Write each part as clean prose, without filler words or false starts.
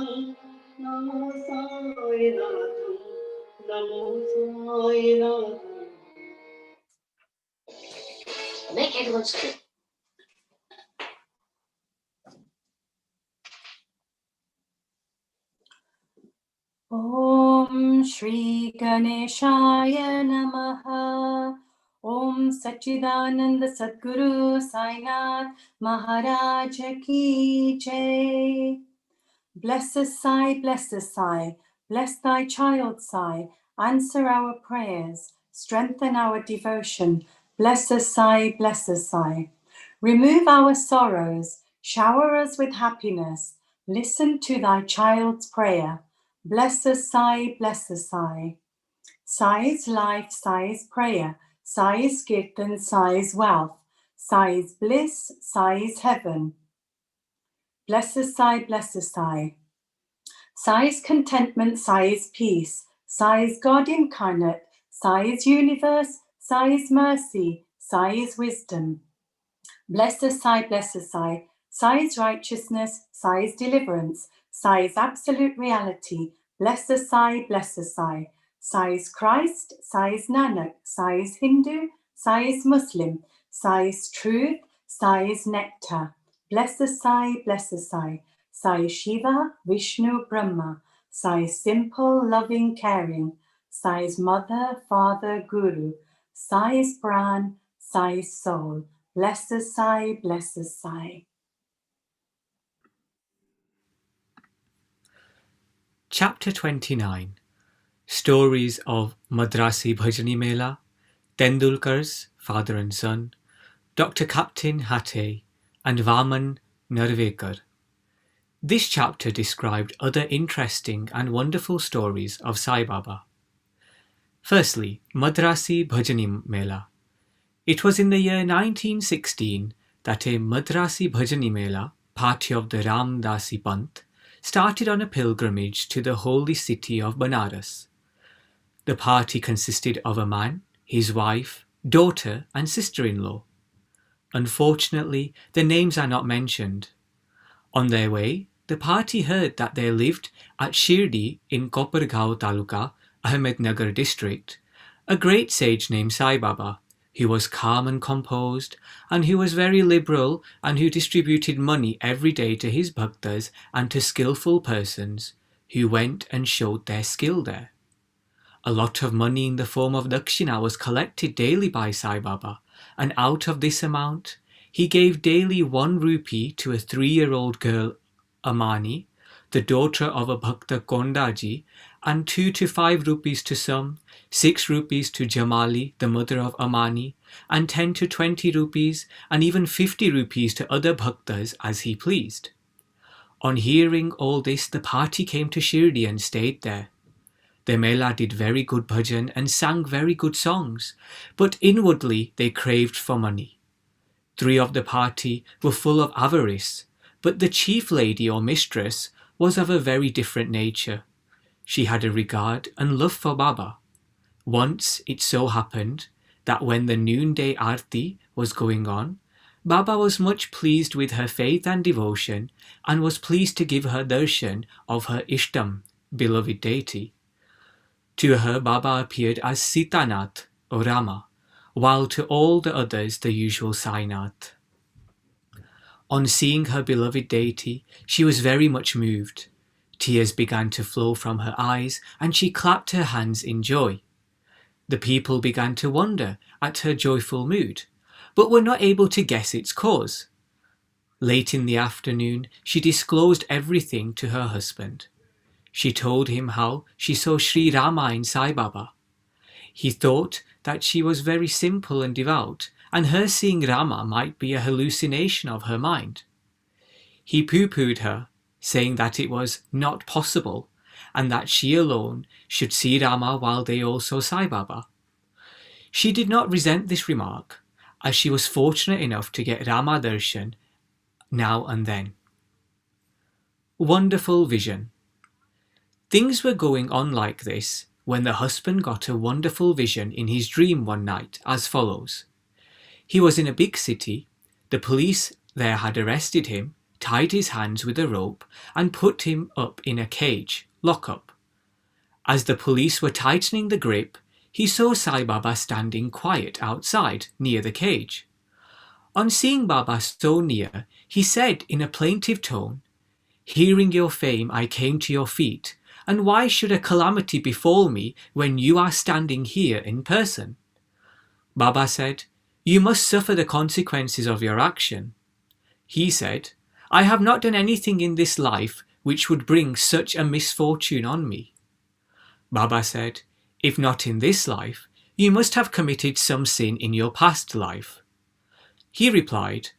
Namo Sainatham, Namo Sainatham. Make everyone scream. Om Shri Ganeshaya Namaha. Om Sachidananda Sadguru Sainath Maharaj Ki Jai. Bless us, Sai, bless thy child, Sai, answer our prayers, strengthen our devotion. Bless us, Sai, remove our sorrows, shower us with happiness, listen to thy child's prayer. Bless us, Sai, Sai's life, Sai's prayer, Sai's kirtan, Sai's wealth, Sai's bliss, Sai's heaven. Bless us, Sai. Sai's contentment, Sai's peace, Sai's God incarnate, Sai's universe, Sai's mercy, Sai's wisdom. Bless us, Sai. Sai's righteousness, Sai's deliverance, Sai's absolute reality. Bless us, Sai. Sai's Christ, Sai's Nanak, Sai's Hindu, Sai's Muslim, Sai's truth, Sai's nectar. Bless us, Sai. Sai Shiva, Vishnu, Brahma, Sai's simple, loving, caring, Sai's mother, father, guru, Sai's pran, Sai's soul. Bless us, Sai. Chapter 29. Stories of Madrasi Bhajani Mela, Tendulkar's father and son, Dr. Captain Hatte, and Vaman Narvekar. This chapter described other interesting and wonderful stories of Sai Baba. Firstly, Madrasi Bhajani Mela. It was in the year 1916 that a Madrasi Bhajani Mela, party of the Ramdasi Panth, started on a pilgrimage to the holy city of Banaras. The party consisted of a man, his wife, daughter, and sister-in-law. Unfortunately, the names are not mentioned. On their way, the party heard that there lived at Shirdi in Kopargaon Taluka, Ahmednagar district, a great sage named Sai Baba, who was calm and composed, and who was very liberal, and who distributed money every day to his bhaktas and to skillful persons, who went and showed their skill there. A lot of money in the form of dakshina was collected daily by Sai Baba, and out of this amount, he gave daily 1 rupee to a 3-year-old girl, Amani, the daughter of a bhakta Kondaji, and 2 to 5 rupees to some, 6 rupees to Jamali, the mother of Amani, and 10 to 20 rupees, and even 50 rupees to other bhaktas as he pleased. On hearing all this, the party came to Shirdi and stayed there. The Mela did very good bhajan and sang very good songs, but inwardly they craved for money. 3 of the party were full of avarice, but the chief lady or mistress was of a very different nature. She had a regard and love for Baba. Once it so happened that when the noonday arti was going on, Baba was much pleased with her faith and devotion and was pleased to give her darshan of her Ishtam, beloved deity. To her, Baba appeared as Sitanath or Rama, while to all the others the usual Sainath. On seeing her beloved deity, she was very much moved. Tears began to flow from her eyes, and she clapped her hands in joy. The people began to wonder at her joyful mood, but were not able to guess its cause. Late in the afternoon, she disclosed everything to her husband. She told him how she saw Shri Rama in Sai Baba. He thought that she was very simple and devout, and her seeing Rama might be a hallucination of her mind. He pooh-poohed her, saying that it was not possible, and that she alone should see Rama while they all saw Sai Baba. She did not resent this remark, as she was fortunate enough to get Rama darshan now and then. Wonderful vision. Things were going on like this when the husband got a wonderful vision in his dream one night as follows. He was in a big city. The police there had arrested him, tied his hands with a rope and put him up in a cage, lock-up. As the police were tightening the grip, he saw Sai Baba standing quiet outside, near the cage. On seeing Baba so near, he said in a plaintive tone, "Hearing your fame, I came to your feet, and why should a calamity befall me when you are standing here in person?" Baba said, "You must suffer the consequences of your action." He said, "I have not done anything in this life which would bring such a misfortune on me." Baba said, "If not in this life, you must have committed some sin in your past life." He replied,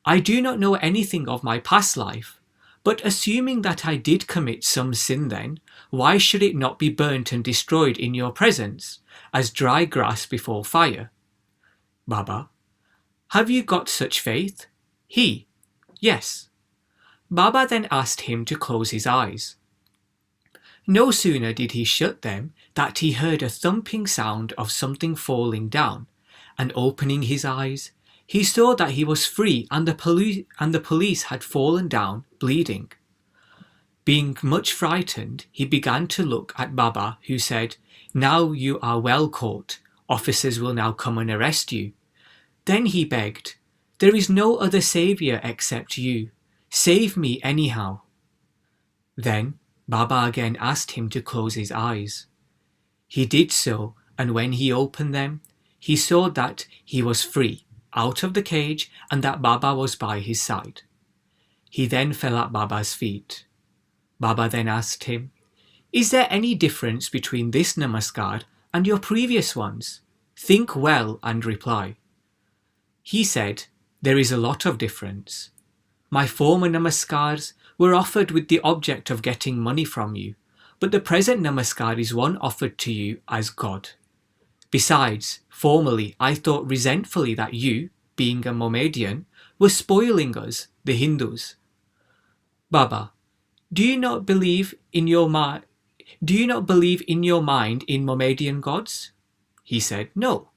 "I do not know anything of my past life, but assuming that I did commit some sin then, why should it not be burnt and destroyed in your presence, as dry grass before fire?" Baba, "Have you got such faith?" He, "Yes." Baba then asked him to close his eyes. No sooner did he shut them that he heard a thumping sound of something falling down, and opening his eyes, he saw that he was free and the police had fallen down, bleeding. Being much frightened, he began to look at Baba, who said, "Now you are well caught. Officers will now come and arrest you." Then he begged, "There is no other saviour except you. Save me anyhow." Then Baba again asked him to close his eyes. He did so, and when he opened them, he saw that he was free, out of the cage, and that Baba was by his side. He then fell at Baba's feet. Baba then asked him, "Is there any difference between this namaskar and your previous ones? Think well and reply." He said, "There is a lot of difference. My former namaskars were offered with the object of getting money from you, but the present namaskar is one offered to you as God. Besides, formerly I thought resentfully that you, being a Mohammedan, were spoiling us, the Hindus. Baba, do you not believe in your mind in Mohammedan gods?" He said, "No."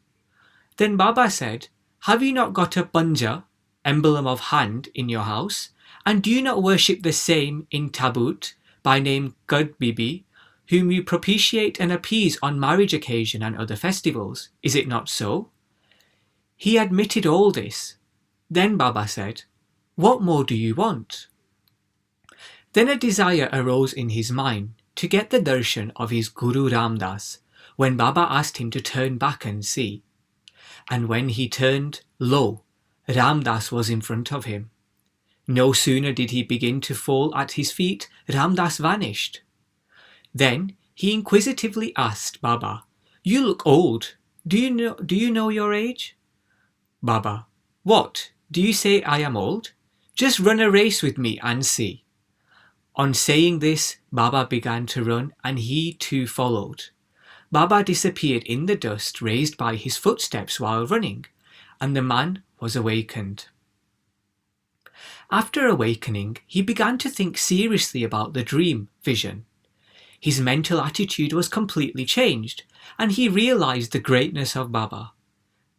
Then Baba said, "Have you not got a panja, emblem of hand, in your house? And do you not worship the same in Tabut, by name Gud Bibi, whom you propitiate and appease on marriage occasion and other festivals? Is it not so?" He admitted all this. Then Baba said, "What more do you want?" Then a desire arose in his mind to get the darshan of his Guru Ramdas, when Baba asked him to turn back and see. And when he turned, lo, Ramdas was in front of him. No sooner did he begin to fall at his feet, Ramdas vanished. Then he inquisitively asked Baba, "You look old. Do you know your age?" Baba, "What? Do you say I am old? Just run a race with me and see." On saying this, Baba began to run, and he too followed. Baba disappeared in the dust raised by his footsteps while running, and the man was awakened. After awakening, he began to think seriously about the dream vision. His mental attitude was completely changed, and he realized the greatness of Baba.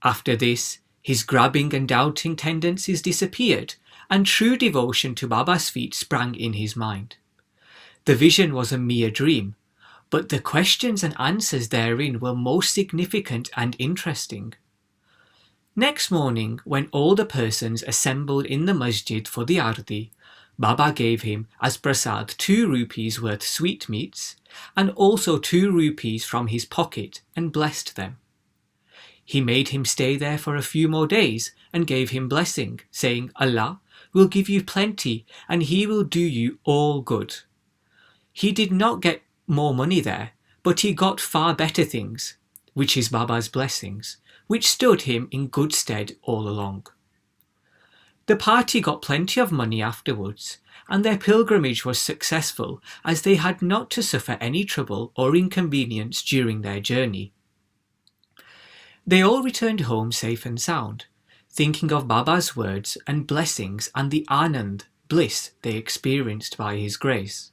After this, his grabbing and doubting tendencies disappeared, and true devotion to Baba's feet sprang in his mind. The vision was a mere dream, but the questions and answers therein were most significant and interesting. Next morning, when all the persons assembled in the masjid for the arti, Baba gave him as prasad 2 rupees worth sweetmeats, and also 2 rupees from his pocket, and blessed them. He made him stay there for a few more days and gave him blessing, saying, "Allah will give you plenty and he will do you all good." He did not get more money there, but he got far better things, which is Baba's blessings, which stood him in good stead all along. The party got plenty of money afterwards, and their pilgrimage was successful as they had not to suffer any trouble or inconvenience during their journey. They all returned home safe and sound, thinking of Baba's words and blessings and the Anand, bliss they experienced by his grace.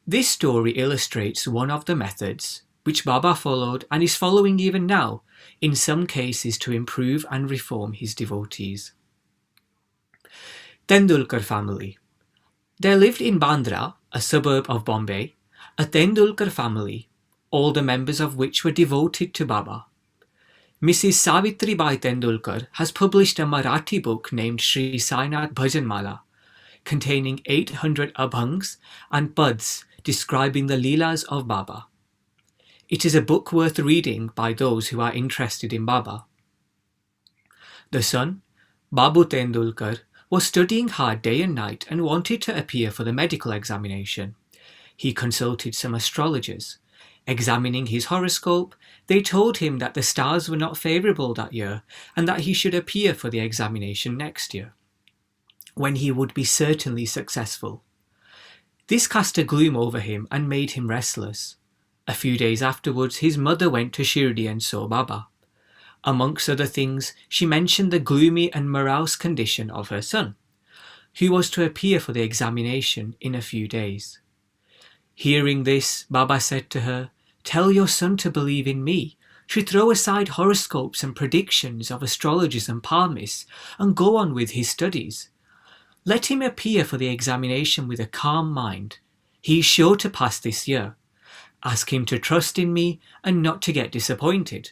This story illustrates one of the methods which Baba followed and is following even now, in some cases to improve and reform his devotees. Tendulkar family. There lived in Bandra, a suburb of Bombay, a Tendulkar family, all the members of which were devoted to Baba. Mrs. Savitribai Tendulkar has published a Marathi book named Shri Sainath Bhajanmala, containing 800 abhangs and pads describing the Leelas of Baba. It is a book worth reading by those who are interested in Baba. The son, Babu Tendulkar, was studying hard day and night and wanted to appear for the medical examination. He consulted some astrologers. Examining his horoscope, they told him that the stars were not favourable that year and that he should appear for the examination next year, when he would be certainly successful. This cast a gloom over him and made him restless. A few days afterwards, his mother went to Shirdi and saw Baba. Amongst other things, she mentioned the gloomy and morose condition of her son, who was to appear for the examination in a few days. Hearing this, Baba said to her, "Tell your son to believe in me, to throw aside horoscopes and predictions of astrologers and palmists, and go on with his studies. Let him appear for the examination with a calm mind. He is sure to pass this year. Ask him to trust in me and not to get disappointed."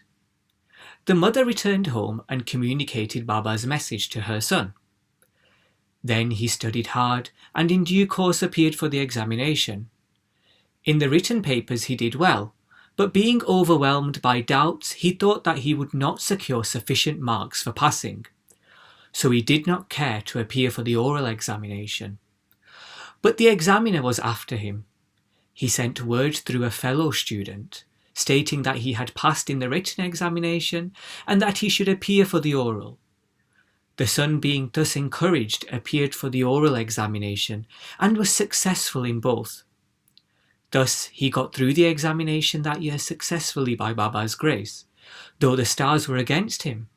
The mother returned home and communicated Baba's message to her son. Then he studied hard and in due course appeared for the examination. In the written papers he did well, but being overwhelmed by doubts, he thought that he would not secure sufficient marks for passing. So he did not care to appear for the oral examination. But the examiner was after him. He sent word through a fellow student, stating that he had passed in the written examination and that he should appear for the oral. The son, being thus encouraged, appeared for the oral examination and was successful in both. Thus he got through the examination that year successfully by Baba's grace, though the stars were against him.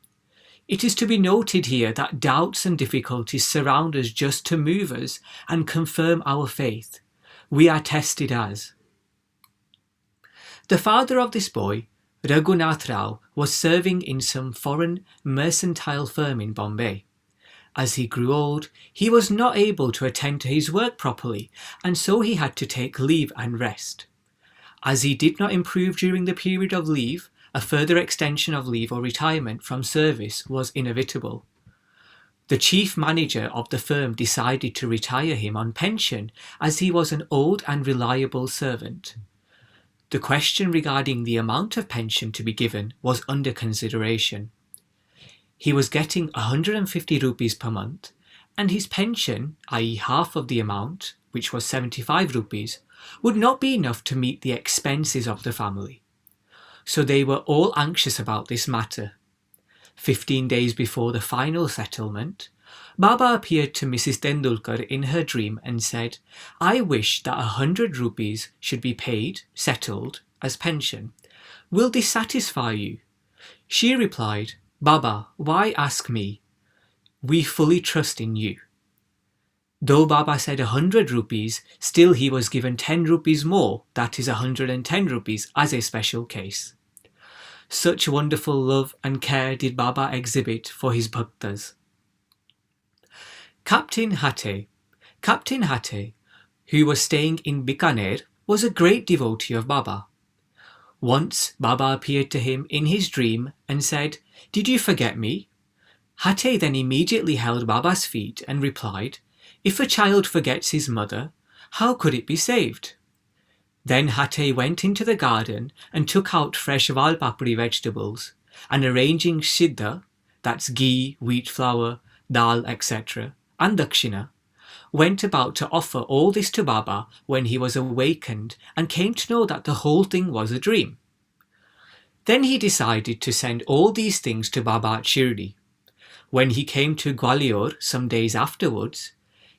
It is to be noted here that doubts and difficulties surround us just to move us and confirm our faith. We are tested as. The father of this boy, Raghunath Rao, was serving in some foreign mercantile firm in Bombay. As he grew old, he was not able to attend to his work properly, and so he had to take leave and rest. As he did not improve during the period of leave, a further extension of leave or retirement from service was inevitable. The chief manager of the firm decided to retire him on pension as he was an old and reliable servant. The question regarding the amount of pension to be given was under consideration. He was getting 150 rupees per month, and his pension, i.e. half of the amount, which was 75 rupees, would not be enough to meet the expenses of the family. So they were all anxious about this matter. 15 days before the final settlement, Baba appeared to Mrs. Tendulkar in her dream and said, "I wish that 100 rupees should be paid, settled, as pension. Will this satisfy you?" She replied, "Baba, why ask me? We fully trust in you." Though Baba said 100 rupees, still he was given 10 rupees more, that is 110 rupees, as a special case. Such wonderful love and care did Baba exhibit for his bhaktas. Captain Hate. Captain Hate, who was staying in Bikaner, was a great devotee of Baba. Once Baba appeared to him in his dream and said, "Did you forget me?" Hate then immediately held Baba's feet and replied, "If a child forgets his mother, how could it be saved?" Then Hate went into the garden and took out fresh valpapri vegetables, and arranging siddha, that's ghee, wheat flour, dal, etc., and dakshina, went about to offer all this to Baba when he was awakened and came to know that the whole thing was a dream. Then he decided to send all these things to Baba at Shirdi. When he came to Gwalior some days afterwards,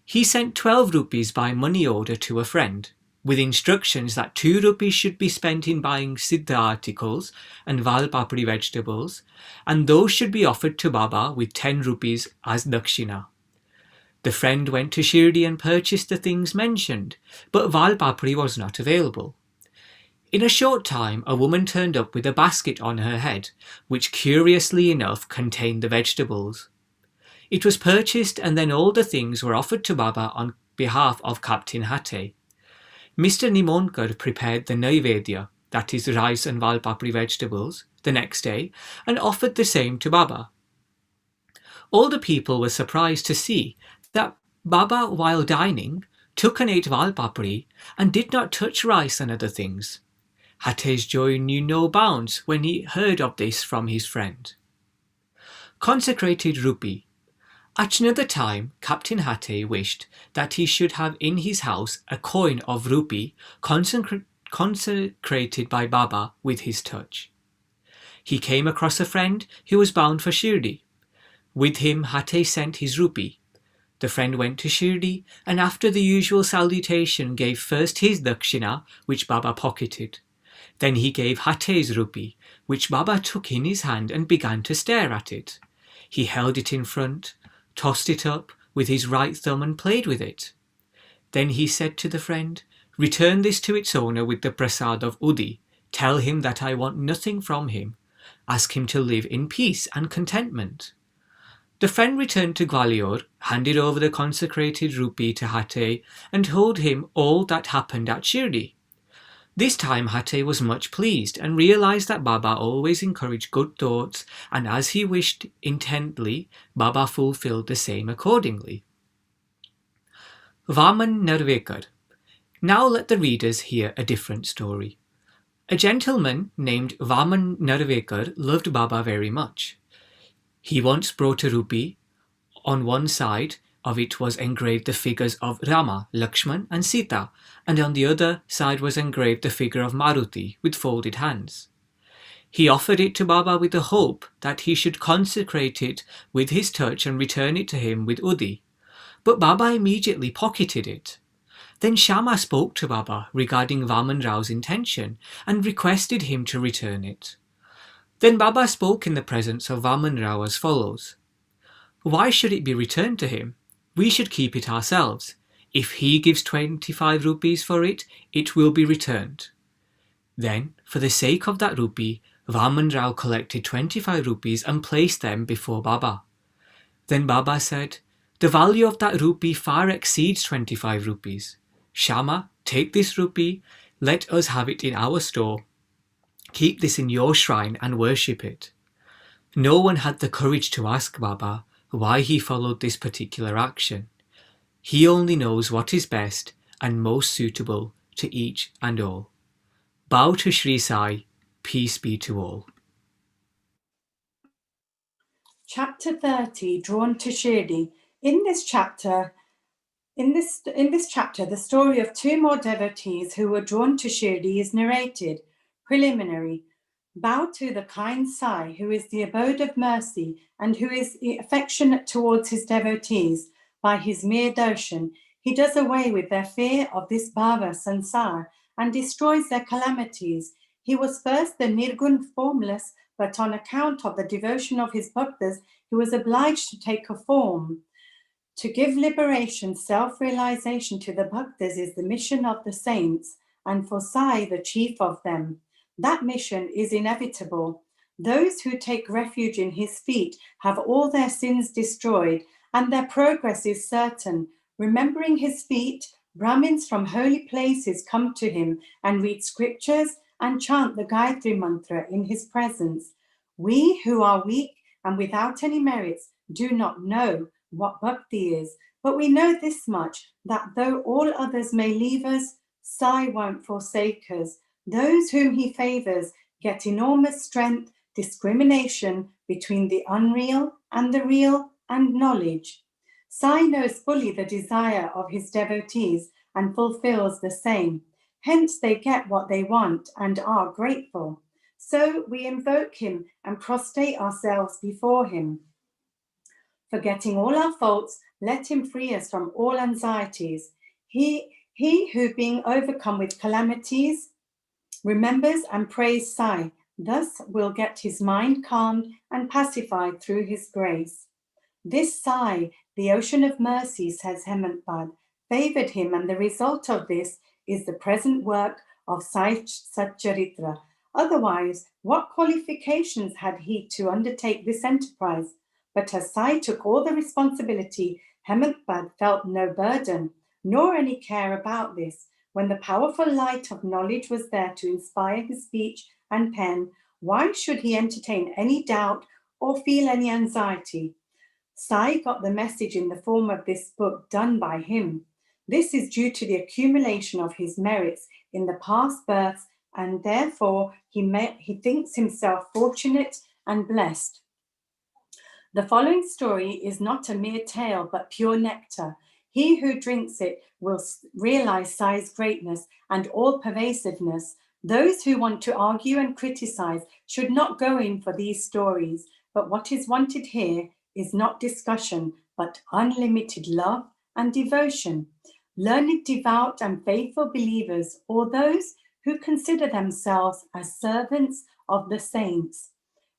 he sent 12 rupees by money order to a friend, with instructions that 2 rupees should be spent in buying siddha articles and valpapri vegetables, and those should be offered to Baba with 10 rupees as dakshina. The friend went to Shirdi and purchased the things mentioned, but valpapri was not available. In a short time, a woman turned up with a basket on her head, which curiously enough contained the vegetables. It was purchased and then all the things were offered to Baba on behalf of Captain Hate. Mr. Nimonkar prepared the Naivedya, that is rice and valpapri vegetables, the next day and offered the same to Baba. All the people were surprised to see that Baba, while dining, took and ate valpapri and did not touch rice and other things. Hate's joy knew no bounds when he heard of this from his friend. Consecrated rupee. At another time, Captain Hate wished that he should have in his house a coin of rupee consecrated by Baba with his touch. He came across a friend who was bound for Shirdi. With him, Hate sent his rupee. The friend went to Shirdi and after the usual salutation gave first his dakshina, which Baba pocketed. Then he gave Hate's rupee, which Baba took in his hand and began to stare at it. He held it in front, tossed it up with his right thumb and played with it. Then he said to the friend, "Return this to its owner with the prasad of Udi. Tell him that I want nothing from him. Ask him to live in peace and contentment." The friend returned to Gwalior, handed over the consecrated rupee to Hate and told him all that happened at Shirdi. This time Hate was much pleased and realized that Baba always encouraged good thoughts, and as he wished intently, Baba fulfilled the same accordingly. Vaman Narvekar. Now let the readers hear a different story. A gentleman named Vaman Narvekar loved Baba very much. He once brought a rupee. On one side of it was engraved the figures of Rama, Lakshman and Sita, and on the other side was engraved the figure of Maruti with folded hands. He offered it to Baba with the hope that he should consecrate it with his touch and return it to him with Udi. But Baba immediately pocketed it. Then Shama spoke to Baba regarding Vaman Rao's intention and requested him to return it. Then Baba spoke in the presence of Vaman Rao as follows. "Why should it be returned to him? We should keep it ourselves. If he gives 25 rupees for it, it will be returned." Then, for the sake of that rupee, Vaman Rao collected 25 rupees and placed them before Baba. Then Baba said, "The value of that rupee far exceeds 25 rupees. Shama, take this rupee, let us have it in our store. Keep this in your shrine and worship it." No one had the courage to ask Baba why he followed this particular action. He only knows what is best and most suitable to each and all. Bow to Shri Sai, peace be to all. Chapter 30, Drawn to Shirdi. In this chapter, the story of two more devotees who were drawn to Shirdi is narrated. Preliminary. Bow to the kind Sai, who is the abode of mercy and who is affectionate towards his devotees. By his mere darshan, he does away with their fear of this bhava sansar and destroys their calamities. He was first the nirgun formless, but on account of the devotion of his bhaktas, he was obliged to take a form. To give liberation, self-realization to the bhaktas is the mission of the saints, and for Sai, the chief of them. That mission is inevitable. Those who take refuge in his feet have all their sins destroyed, and their progress is certain. Remembering his feet, Brahmins from holy places come to him and read scriptures and chant the Gayatri mantra in his presence. We who are weak and without any merits do not know what bhakti is, but we know this much, that though all others may leave us, Sai won't forsake us. Those whom he favors get enormous strength, discrimination between the unreal and the real, and knowledge. Sai knows fully the desire of his devotees and fulfills the same. Hence they get what they want and are grateful. So we invoke him and prostrate ourselves before him. Forgetting all our faults, let him free us from all anxieties. He who being overcome with calamities remembers and prays Sai, thus will get his mind calmed and pacified through his grace. This Sai, the ocean of mercy, says Hemantpad, favored him, and the result of this is the present work of Sai Charitra. Otherwise, what qualifications had he to undertake this enterprise? But as Sai took all the responsibility, Hemantpad felt no burden, nor any care about this. When the powerful light of knowledge was there to inspire his speech and pen, why should he entertain any doubt or feel any anxiety? Sai got the message in the form of this book done by him. This is due to the accumulation of his merits in the past births, and therefore he thinks himself fortunate and blessed. The following story is not a mere tale, but pure nectar. He who drinks it will realize Sai's greatness and all pervasiveness. Those who want to argue and criticize should not go in for these stories, but what is wanted here is not discussion, but unlimited love and devotion. Learned, devout, and faithful believers, or those who consider themselves as servants of the saints,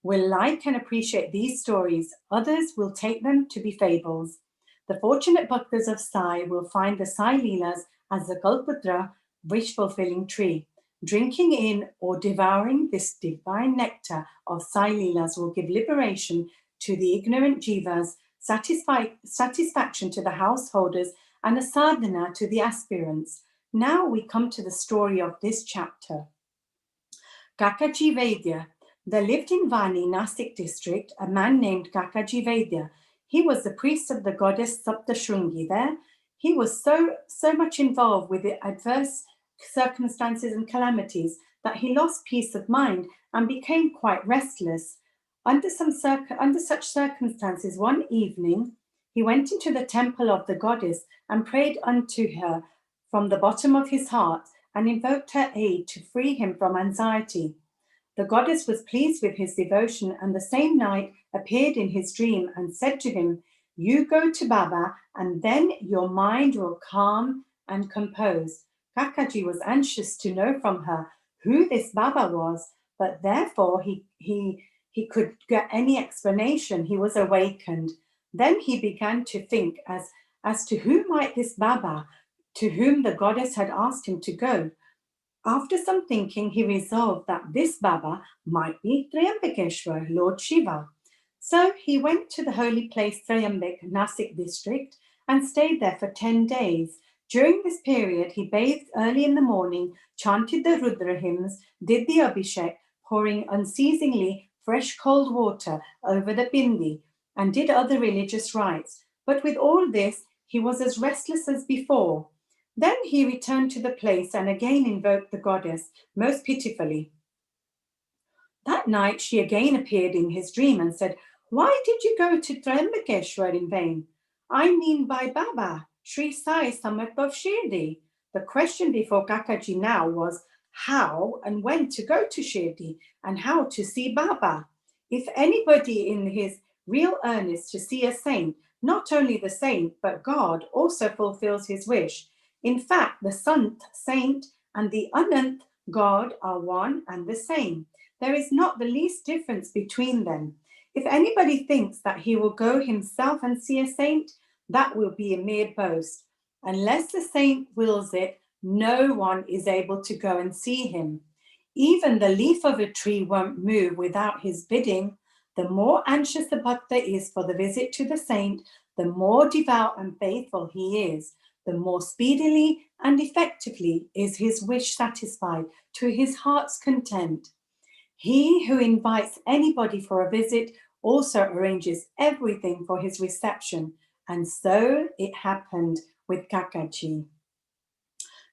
will like and appreciate these stories. Others will take them to be fables. The fortunate bhaktas of Sai will find the Sai Leelas as the Kalpatra, wish-fulfilling tree. Drinking in or devouring this divine nectar of Sai Leelas will give liberation to the ignorant jivas, satisfaction to the householders, and a sadhana to the aspirants. Now we come to the story of this chapter. Kakaji Vaidya. There lived in Vani, Nasik district, a man named Kakaji Vaidya. He was the priest of the goddess Saptashrungi there. He was so much involved with the adverse circumstances and calamities that he lost peace of mind and became quite restless. Under such circumstances, one evening, he went into the temple of the goddess and prayed unto her from the bottom of his heart and invoked her aid to free him from anxiety. The goddess was pleased with his devotion, and the same night appeared in his dream and said to him, "You go to Baba, and then your mind will calm and compose." Kakaji was anxious to know from her who this Baba was, but therefore he could get any explanation. He was awakened. Then he began to think as to who might this Baba, to whom the goddess had asked him to go. After some thinking, he resolved that this Baba might be Triambakeshwar, Lord Shiva. So he went to the holy place Triambak, Nasik district, and stayed there for 10 days. During this period, he bathed early in the morning, chanted the Rudra hymns, did the Abhishek, pouring unceasingly fresh cold water over the bindi, and did other religious rites. But with all this, he was as restless as before. Then he returned to the place and again invoked the goddess most pitifully. That night she again appeared in his dream and said, "Why did you go to Triambakeshwar in vain?" "I mean by Baba, Shri Sai Samarth of Shirdi." The question before Kakaji now was how and when to go to Shirdi and how to see Baba. If anybody in his real earnest to see a saint, not only the saint, but God also fulfills his wish. In fact, the Sant, saint, and the Anant, God, are one and the same. There is not the least difference between them. If anybody thinks that he will go himself and see a saint, that will be a mere boast. Unless the saint wills it, no one is able to go and see him. Even the leaf of a tree won't move without his bidding. The more anxious the bhakta is for the visit to the saint, the more devout and faithful he is, the more speedily and effectively is his wish satisfied to his heart's content. He who invites anybody for a visit also arranges everything for his reception, and so it happened with Kakaji.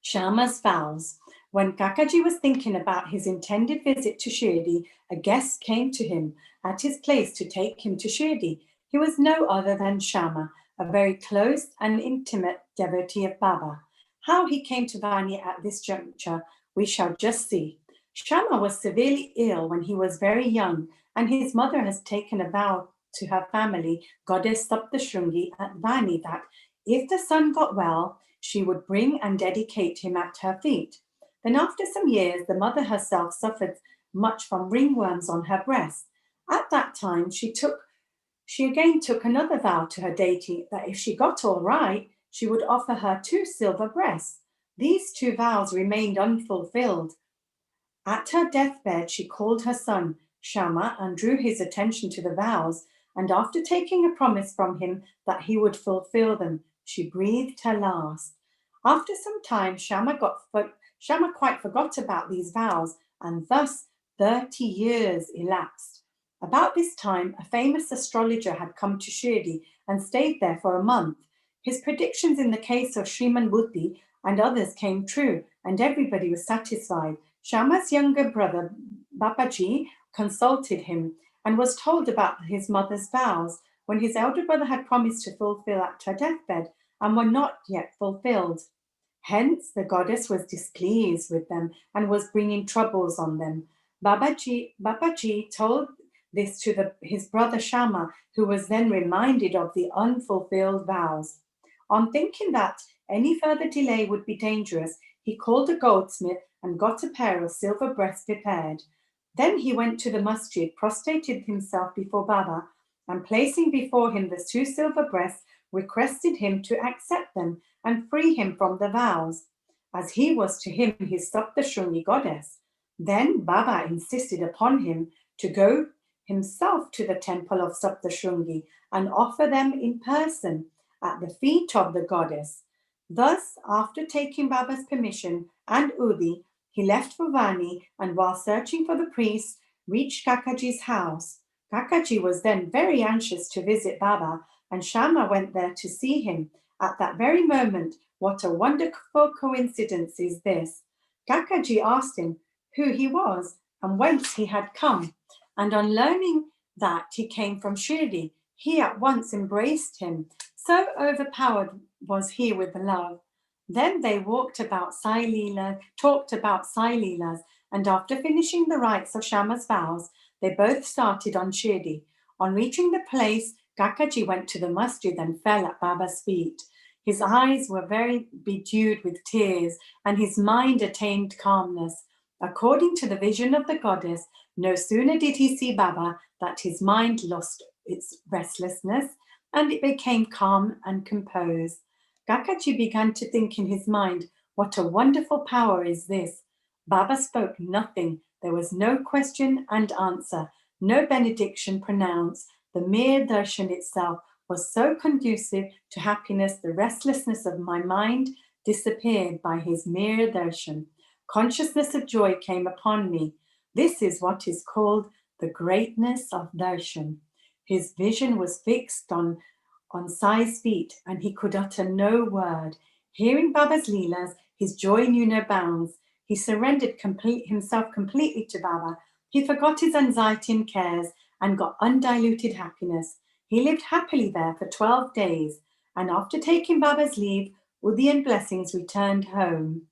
Shama's vows. When Kakaji was thinking about his intended visit to Shirdi, a guest came to him at his place to take him to Shirdi. He was no other than Shama, a very close and intimate devotee of Baba. How he came to Vani at this juncture, we shall just see. Shama was severely ill when he was very young, and his mother has taken a vow to her family, goddess Saptashrungi at Vani, that if the son got well, she would bring and dedicate him at her feet. Then after some years, the mother herself suffered much from ringworms on her breast. At that time, she again took another vow to her deity that if she got all right, she would offer her 2 silver breasts. These 2 vows remained unfulfilled. At her deathbed, she called her son, Shama, and drew his attention to the vows and after taking a promise from him that he would fulfill them, she breathed her last. After some time, Shama quite forgot about these vows, and thus 30 years elapsed. About this time, a famous astrologer had come to Shirdi and stayed there for a month. His predictions in the case of Shriman Buddhi and others came true, and everybody was satisfied. Shama's younger brother, Babaji, consulted him and was told about his mother's vows when his elder brother had promised to fulfill at her deathbed and were not yet fulfilled. Hence, the goddess was displeased with them and was bringing troubles on them. Babaji told this to his brother Shama, who was then reminded of the unfulfilled vows. On thinking that any further delay would be dangerous, he called a goldsmith and got a pair of silver breasts prepared. Then he went to the masjid, prostrated himself before Baba, and placing before him the 2 silver breasts, requested him to accept them and free him from the vows, as he was to him his Saptashungi goddess. Then Baba insisted upon him to go himself to the temple of Saptashungi and offer them in person at the feet of the goddess. Thus, after taking Baba's permission and Udi, he left for Vani and while searching for the priest, reached Kakaji's house. Kakaji was then very anxious to visit Baba, and Shama went there to see him. At that very moment, what a wonderful coincidence is this! Kakaji asked him who he was and whence he had come, and on learning that he came from Shirdi, he at once embraced him. So overpowered was he with love. Then they talked about Sai Leelas, and after finishing the rites of Shama's vows, they both started on Shirdi. On reaching the place, Kakaji went to the masjid and fell at Baba's feet. His eyes were very bedewed with tears, and his mind attained calmness. According to the vision of the goddess, no sooner did he see Baba that his mind lost its restlessness, and it became calm and composed. Kakaji began to think in his mind, what a wonderful power is this! Baba spoke nothing. There was no question and answer, no benediction pronounced. The mere darshan itself was so conducive to happiness, the restlessness of my mind disappeared by his mere darshan. Consciousness of joy came upon me. This is what is called the greatness of darshan. His vision was fixed on Sai's feet, and he could utter no word. Hearing Baba's Leelas, his joy knew no bounds. He surrendered himself completely to Baba. He forgot his anxiety and cares and got undiluted happiness. He lived happily there for 12 days, and after taking Baba's leave, Udi and blessings returned home.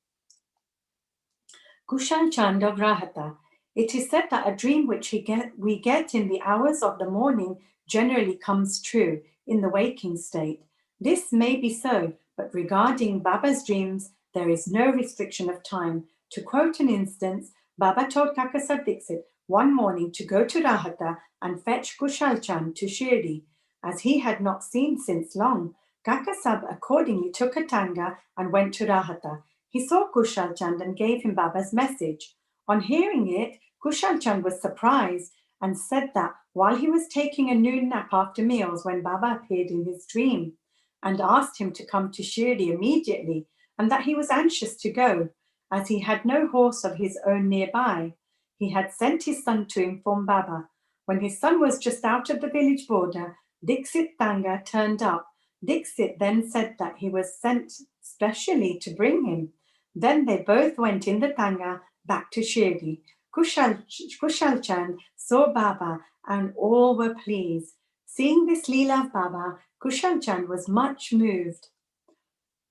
Kushal Chand of Rahata. It is said that a dream which we get in the hours of the morning generally comes true in the waking state. This may be so, but regarding Baba's dreams, there is no restriction of time. To quote an instance, Baba told Kakasar Dixit one morning to go to Rahata and fetch Kushal Chand to Shirdi, as he had not seen since long. Kakasab accordingly took a tanga and went to Rahata. He saw Kushal Chand and gave him Baba's message. On hearing it, Kushal Chand was surprised and said that while he was taking a noon nap after meals when Baba appeared in his dream and asked him to come to Shirdi immediately, and that he was anxious to go, as he had no horse of his own nearby. He had sent his son to inform Baba. When his son was just out of the village border, Dixit Tanga turned up. Dixit then said that he was sent specially to bring him. Then they both went in the Tanga back to Shirdi. Kushal Chand saw Baba and all were pleased. Seeing this Leela of Baba, Kushal Chand was much moved.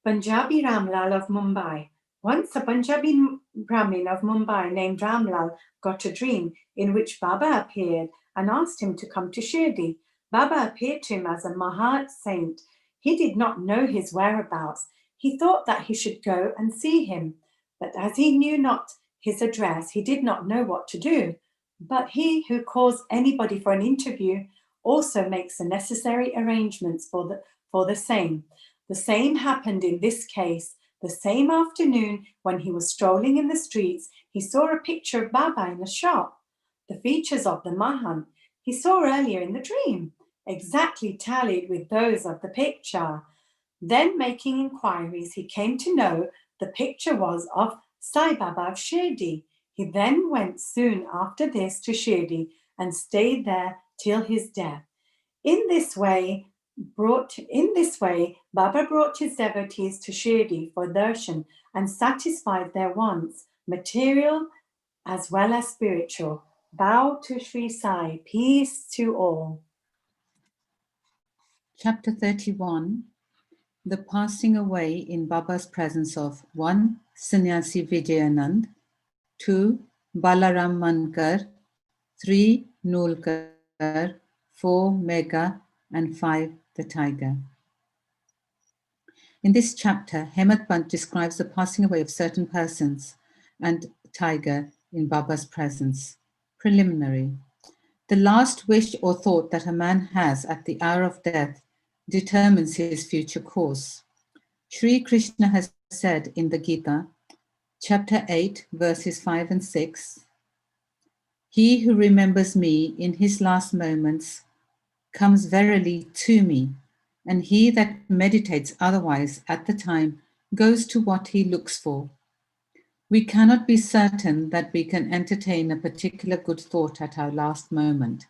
Punjabi Ramlal of Mumbai. Once a Punjabi Brahmin of Mumbai named Ramlal got a dream in which Baba appeared and asked him to come to Shirdi. Baba appeared to him as a Mahat saint. He did not know his whereabouts. He thought that he should go and see him, but as he knew not his address, he did not know what to do. But he who calls anybody for an interview also makes the necessary arrangements for the same. The same happened in this case. The same afternoon, when he was strolling in the streets, he saw a picture of Baba in a shop, the features of the Mahan he saw earlier in the dream. exactly tallied with those of the picture. Then, making inquiries, he came to know the picture was of Sai Baba of Shirdi. He then went soon after this to Shirdi and stayed there till his death. In this way, Baba brought his devotees to Shirdi for darshan and satisfied their wants, material as well as spiritual. Bow to Shri Sai, peace to all. Chapter 31, the passing away in Baba's presence of 1. Sannyasi Vijayanand, 2. Balaram Mankar, 3. Nulkar, 4. Mega, and 5. The tiger. In this chapter, Hemant Pant describes the passing away of certain persons and tiger in Baba's presence. Preliminary. The last wish or thought that a man has at the hour of death determines his future course. Shri Krishna has said in the Gita, chapter 8, verses 5 and 6, "He who remembers me in his last moments comes verily to me, and he that meditates otherwise at the time goes to what he looks for." We cannot be certain that we can entertain a particular good thought at our last moment.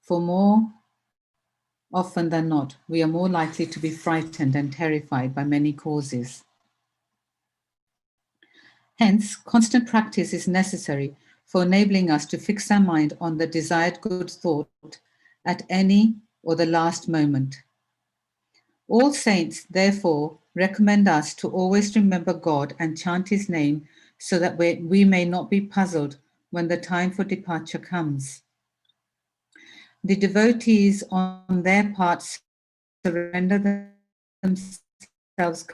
For more often than not, we are more likely to be frightened and terrified by many causes. Hence, constant practice is necessary for enabling us to fix our mind on the desired good thought at any or the last moment. All saints, therefore, recommend us to always remember God and chant His name so that we may not be puzzled when the time for departure comes. The devotees, on their part, surrender themselves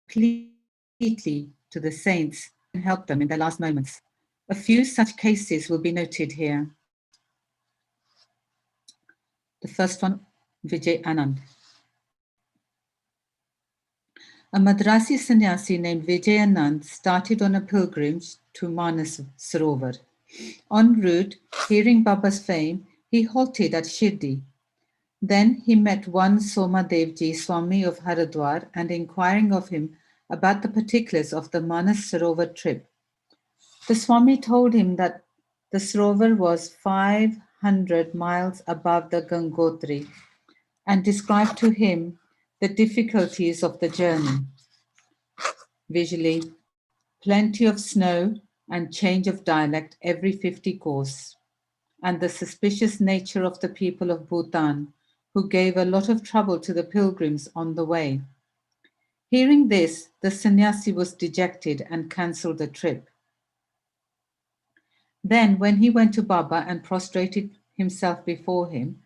completely to the saints and help them in their last moments. A few such cases will be noted here. The first one, Vijay Anand. A Madrasi sannyasi named Vijay Anand started on a pilgrimage to Manas Sarovar. En route, hearing Baba's fame, he halted at Shirdi. Then he met one Soma Devji, Swami of Haridwar, and inquiring of him about the particulars of the Manas Sarovar trip. The Swami told him that the Sarovar was 500 miles above the Gangotri and described to him the difficulties of the journey. Visually, plenty of snow and change of dialect every 50 kos, and the suspicious nature of the people of Bhutan, who gave a lot of trouble to the pilgrims on the way. Hearing this, the sannyasi was dejected and cancelled the trip. Then, when he went to Baba and prostrated himself before him,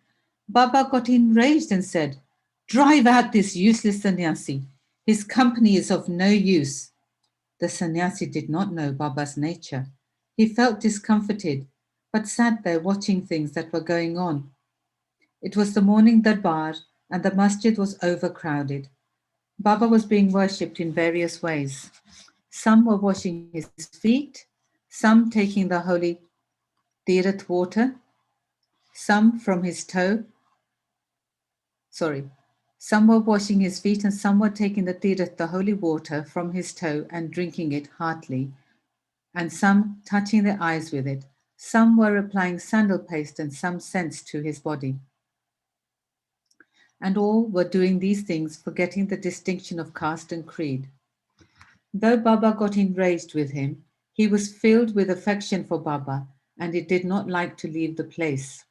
Baba got enraged and said, "Drive out this useless sannyasi. His company is of no use." The sannyasi did not know Baba's nature. He felt discomforted, but sat there watching things that were going on. It was the morning darbar, and the masjid was overcrowded. Baba was being worshipped in various ways. Some were washing his feet, some taking the holy Tirath water, some from his toe. Some were washing his feet and some were taking the Tirath, the holy water, from his toe and drinking it heartily, and some touching their eyes with it. Some were applying sandal paste and some scents to his body. And all were doing these things, forgetting the distinction of caste and creed. Though Baba got enraged with him, he was filled with affection for Baba, and he did not like to leave the place.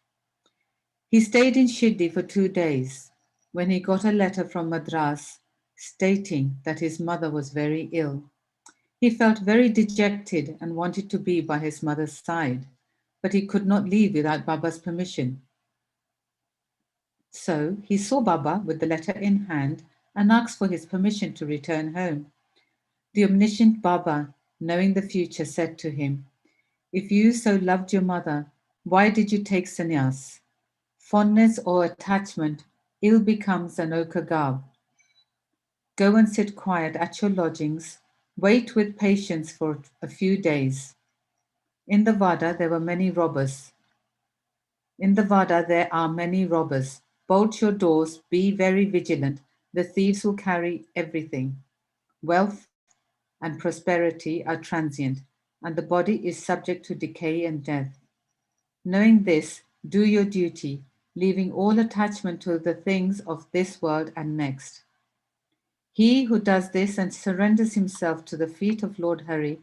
He stayed in Shirdi for 2 days, when he got a letter from Madras stating that his mother was very ill. He felt very dejected and wanted to be by his mother's side, but he could not leave without Baba's permission. So he saw Baba with the letter in hand and asked for his permission to return home. The omniscient Baba, knowing the future, said to him, "If you so loved your mother, why did you take sannyas? Fondness or attachment ill becomes an ochre garb. Go and sit quiet at your lodgings. Wait with patience for a few days." In the Vada there were many robbers. In the Vada there are many robbers. Bolt your doors, be very vigilant. The thieves will carry everything. Wealth and prosperity are transient, and the body is subject to decay and death. Knowing this, do your duty, leaving all attachment to the things of this world and next. He who does this and surrenders himself to the feet of Lord Hari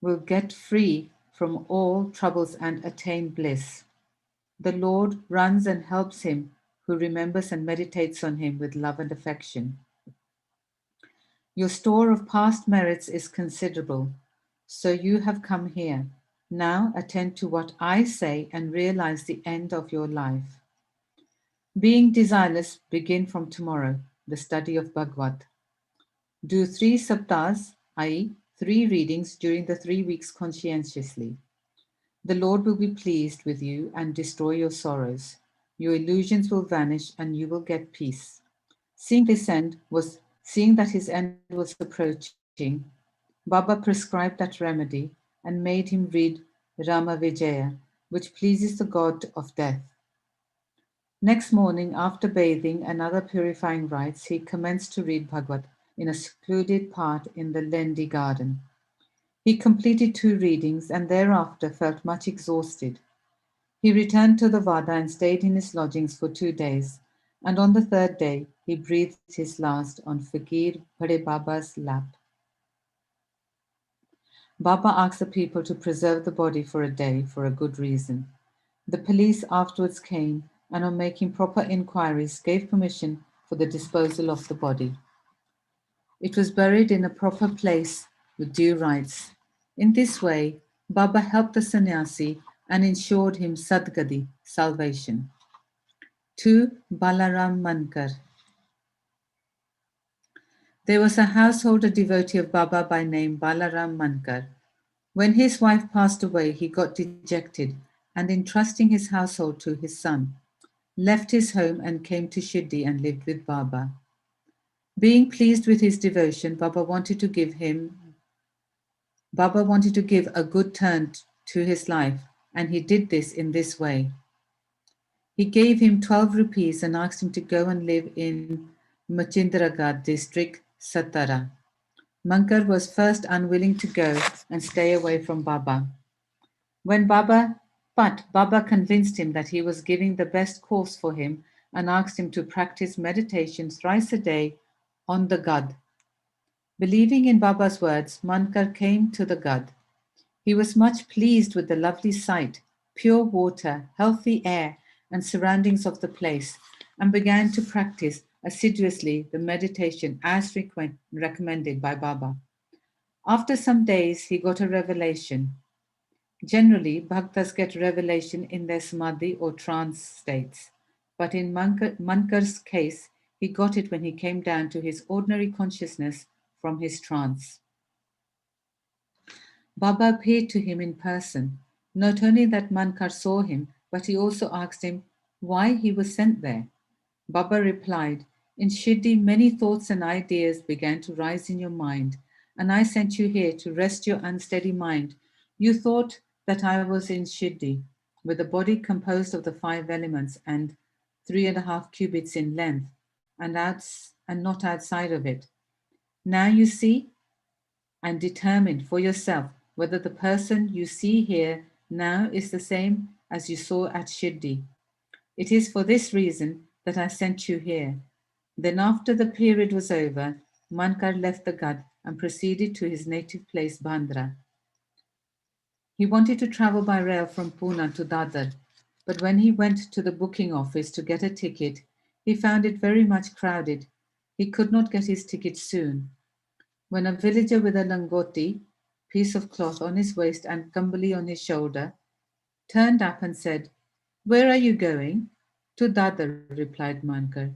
will get free from all troubles and attain bliss. The Lord runs and helps him who remembers and meditates on him with love and affection. Your store of past merits is considerable, so you have come here. Now attend to what I say and realize the end of your life. Being desireless, begin from tomorrow, the study of Bhagavad. Do 3 saptas, i.e., 3 readings during the 3 weeks conscientiously. The Lord will be pleased with you and destroy your sorrows. Your illusions will vanish and you will get peace. Seeing that his end was approaching, Baba prescribed that remedy and made him read Rama Vijaya, which pleases the god of death. Next morning, after bathing and other purifying rites, he commenced to read Bhagavad in a secluded part in the Lendi garden. He completed 2 readings and thereafter felt much exhausted. He returned to the Vada and stayed in his lodgings for 2 days, and on the 3rd day he breathed his last on Fakir Bade Baba's lap. Baba asked the people to preserve the body for a day for a good reason. The police afterwards came and on making proper inquiries gave permission for the disposal of the body. It was buried in a proper place with due rites. In this way, Baba helped the sannyasi and ensured him Sadgadi, salvation. 2. Balaram Mankar. There was a householder devotee of Baba by name Balaram Mankar. When his wife passed away, he got dejected and, entrusting his household to his son, left his home and came to Shirdi and lived with Baba. Being pleased with his devotion, Baba wanted to give a good turn to his life, and he did this in this way. He gave him 12 rupees and asked him to go and live in Machindragarh district, Satara. Mankar was first unwilling to go and stay away from Baba. But Baba convinced him that he was giving the best course for him and asked him to practice meditation thrice a day on the Gad. Believing in Baba's words, Mankar came to the Gad. He was much pleased with the lovely sight, pure water, healthy air, and surroundings of the place, and began to practice assiduously the meditation as recommended by Baba. After some days, he got a revelation. Generally, bhaktas get revelation in their samadhi or trance states, but in Mankar's case, he got it when he came down to his ordinary consciousness from his trance. Baba appeared to him in person. Not only that Mankar saw him, but he also asked him why he was sent there. Baba replied, "In Shirdi, many thoughts and ideas began to rise in your mind, and I sent you here to rest your unsteady mind. You thought that I was in Shirdi, with a body composed of the 5 elements and 3.5 cubits in length, and not outside of it. Now you see and determine for yourself whether the person you see here now is the same as you saw at Shirdi. It is for this reason that I sent you here." Then after the period was over, Mankar left the Gad and proceeded to his native place, Bandra. He wanted to travel by rail from Pune to Dadar, but when he went to the booking office to get a ticket, he found it very much crowded. He could not get his ticket soon. When a villager with a langoti, piece of cloth on his waist and kambali on his shoulder, turned up and said, "Where are you going?" "To Dadar," replied Mankar.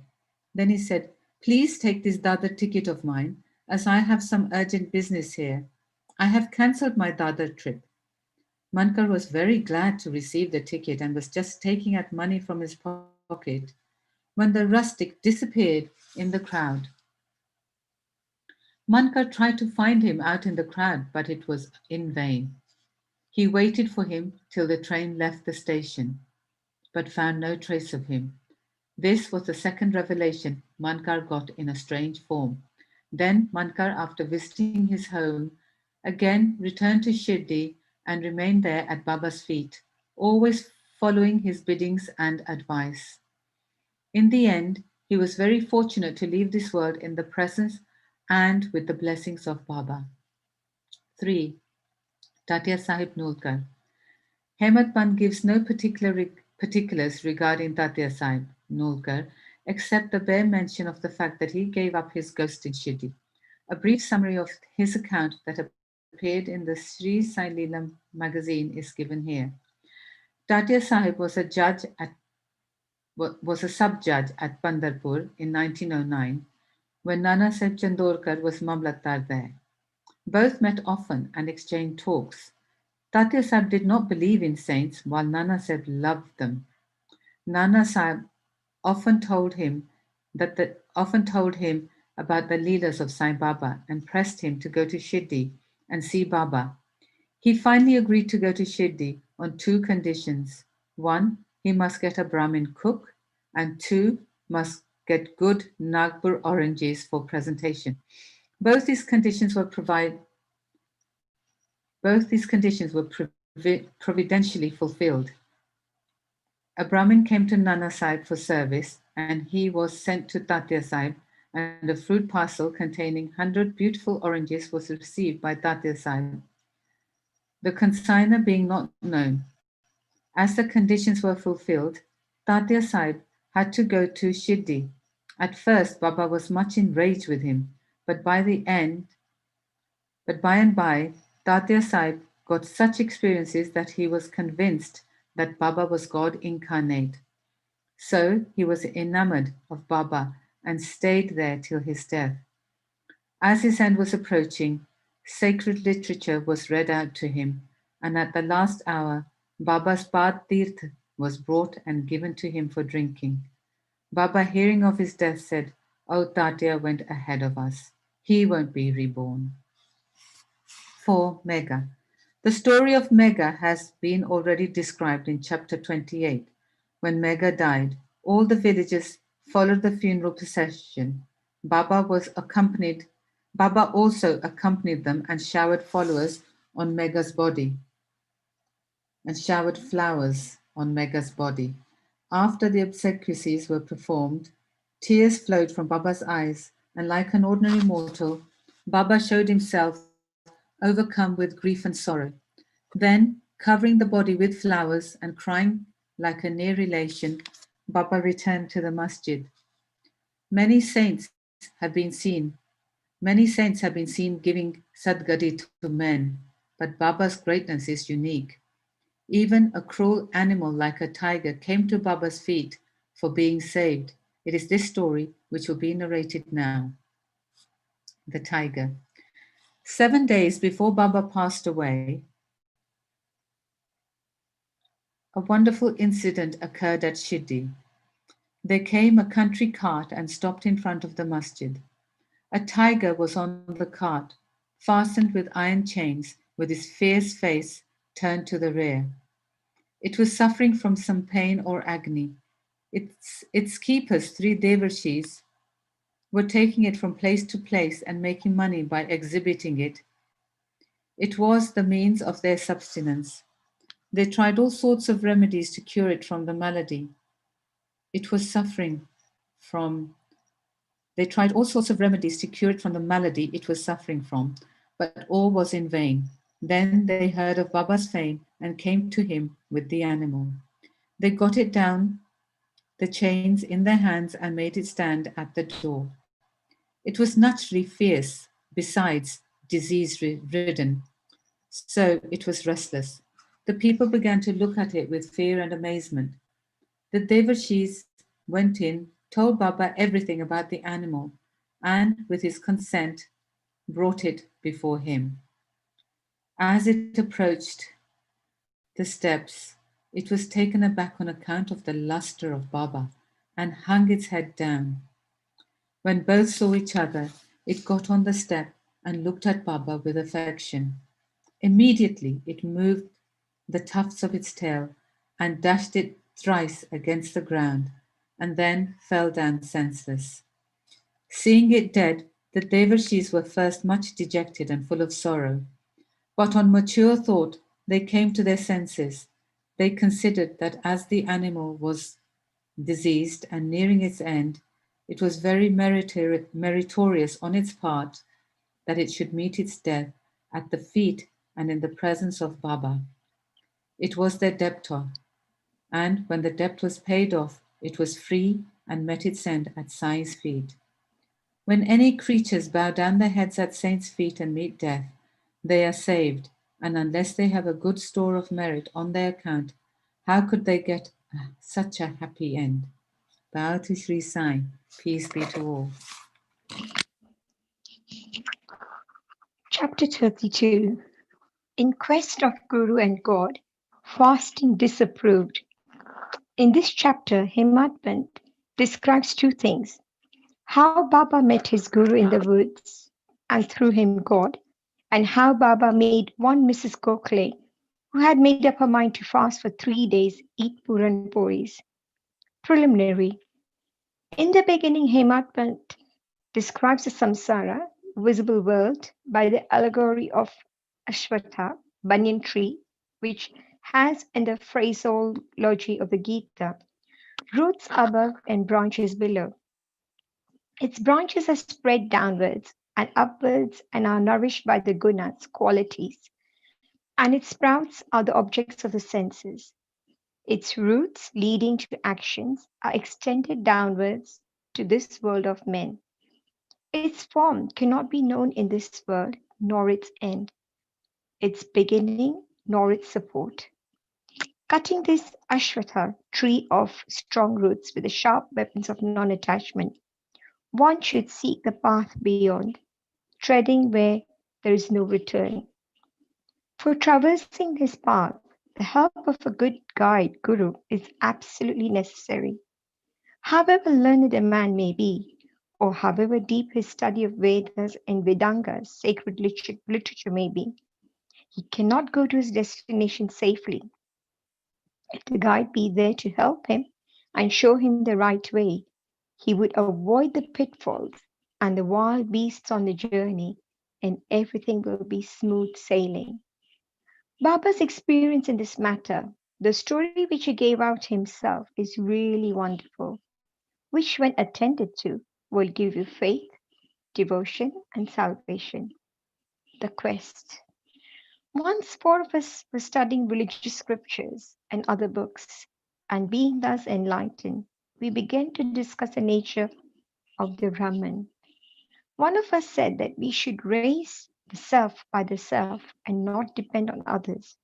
Then he said, "Please take this Dadar ticket of mine, as I have some urgent business here. I have cancelled my Dadar trip." Mankar was very glad to receive the ticket and was just taking out money from his pocket when the rustic disappeared in the crowd. Mankar tried to find him out in the crowd, but it was in vain. He waited for him till the train left the station, but found no trace of him. This was the second revelation Mankar got in a strange form. Then Mankar, after visiting his home, again returned to Shirdi and remained there at Baba's feet, always following his biddings and advice. In the end, he was very fortunate to leave this world in the presence and with the blessings of Baba. 3. Tatya Sahib Nulkar. Hemad Pan gives no particulars regarding Tatya Sahib Nulkar, except the bare mention of the fact that he gave up his ghost in Shirdi. A brief summary of his account that appeared in the Shri Sai Leela magazine is given here. Tatya Sahib was a sub-judge at Pandarpur in 1909 when Nana Sahib Chandorkar was Mamlatdar there. Both met often and exchanged talks. Tatya Sahib did not believe in saints while Nana Sahib loved them. Nana Sahib often told him about the leelas of Sai Baba and pressed him to go to Shirdi and see Baba. He finally agreed to go to Shirdi on two conditions. One, he must get a Brahmin cook, and two, must get good Nagpur oranges for presentation. Both these conditions were providentially fulfilled. A Brahmin came to Nana Sahib for service, and he was sent to Tatya Sahib, and a fruit parcel containing 100 beautiful oranges was received by Tatya Sahib, the consigner being not known. As the conditions were fulfilled, Tatya Sahib had to go to Shirdi. At first, Baba was much enraged with him, but by and by, Tatya Sahib got such experiences that he was convinced that Baba was God incarnate. So he was enamored of Baba and stayed there till his death. As his end was approaching, sacred literature was read out to him, and at the last hour, Baba's Pad Tirth was brought and given to him for drinking. Baba, hearing of his death, said, "Oh, Tatya went ahead of us. He won't be reborn." 4. Mega. The story of Mega has been already described in chapter 28. When Mega died, all the villagers followed the funeral procession. Baba also accompanied them and showered on Mega's body and showered flowers on Mega's body. After the obsequies were performed, tears flowed from Baba's eyes, and like an ordinary mortal, Baba showed himself overcome with grief and sorrow. Then, covering the body with flowers and crying like a near relation, Baba returned to the masjid. Many saints have been seen Many saints have been seen giving sadgadi to men, but Baba's greatness is unique. Even a cruel animal like a tiger came to Baba's feet for being saved. It is this story which will be narrated now. The tiger. 7 days before Baba passed away, a wonderful incident occurred at Shirdi. There came a country cart and stopped in front of the masjid. A tiger was on the cart, fastened with iron chains, with his fierce face turned to the rear. It was suffering from some pain or agony. Its keepers, 3 devarshis, were taking it from place to place and making money by exhibiting it. It was the means of their subsistence. They tried all sorts of remedies to cure it from the malady. It was suffering from They tried all sorts of remedies to cure it from the malady it was suffering from, but all was in vain. Then they heard of Baba's fame and came to him with the animal. They got it down, the chains in their hands, and made it stand at the door. It was naturally fierce, besides disease-ridden, so it was restless. The people began to look at it with fear and amazement. The Devashis went in, told Baba everything about the animal, and, with his consent, brought it before him. As it approached the steps, it was taken aback on account of the luster of Baba and hung its head down. When both saw each other, it got on the step and looked at Baba with affection. Immediately, it moved the tufts of its tail and dashed it thrice against the ground, and then fell down senseless. Seeing it dead, the Devarshis were first much dejected and full of sorrow. But on mature thought, they came to their senses. They considered that as the animal was diseased and nearing its end, it was very meritorious on its part that it should meet its death at the feet and in the presence of Baba. It was their debtor, and when the debt was paid off, it was free and met its end at Sai's feet. When any creatures bow down their heads at saints' feet and meet death, they are saved, and unless they have a good store of merit on their account, how could they get such a happy end? Bow to Shri Sai. Peace be to all. Chapter 32. In quest of Guru and God, fasting disapproved. In this chapter, Hemadpant describes two things: how Baba met his Guru in the woods and through him God, and how Baba made one Mrs. Gokhale, who had made up her mind to fast for 3 days, eat puran poris. Preliminary. In the beginning, Hemadpant describes the samsara, visible world, by the allegory of Ashwatha, banyan tree, which has in the phraseology of the Gita roots above and branches below. Its branches are spread downwards and upwards and are nourished by the gunas, qualities, and its sprouts are the objects of the senses. Its roots, leading to actions, are extended downwards to this world of men. Its form cannot be known in this world, nor its end, its beginning, nor its support. Cutting this Ashwatha tree of strong roots with the sharp weapons of non-attachment, one should seek the path beyond, treading where there is no return. For traversing this path, the help of a good guide, Guru, is absolutely necessary. However learned a man may be, or however deep his study of Vedas and Vedangas, sacred literature may be, he cannot go to his destination safely. If the guide be there to help him and show him the right way, he would avoid the pitfalls and the wild beasts on the journey, and everything will be smooth sailing. Baba's experience in this matter, the story which he gave out himself, is really wonderful, which, when attended to, will give you faith, devotion, and salvation. The quest. Once four of us were studying religious scriptures and other books, and being thus enlightened, we began to discuss the nature of the Brahman. One of us said that we should raise the self by the self and not depend on others.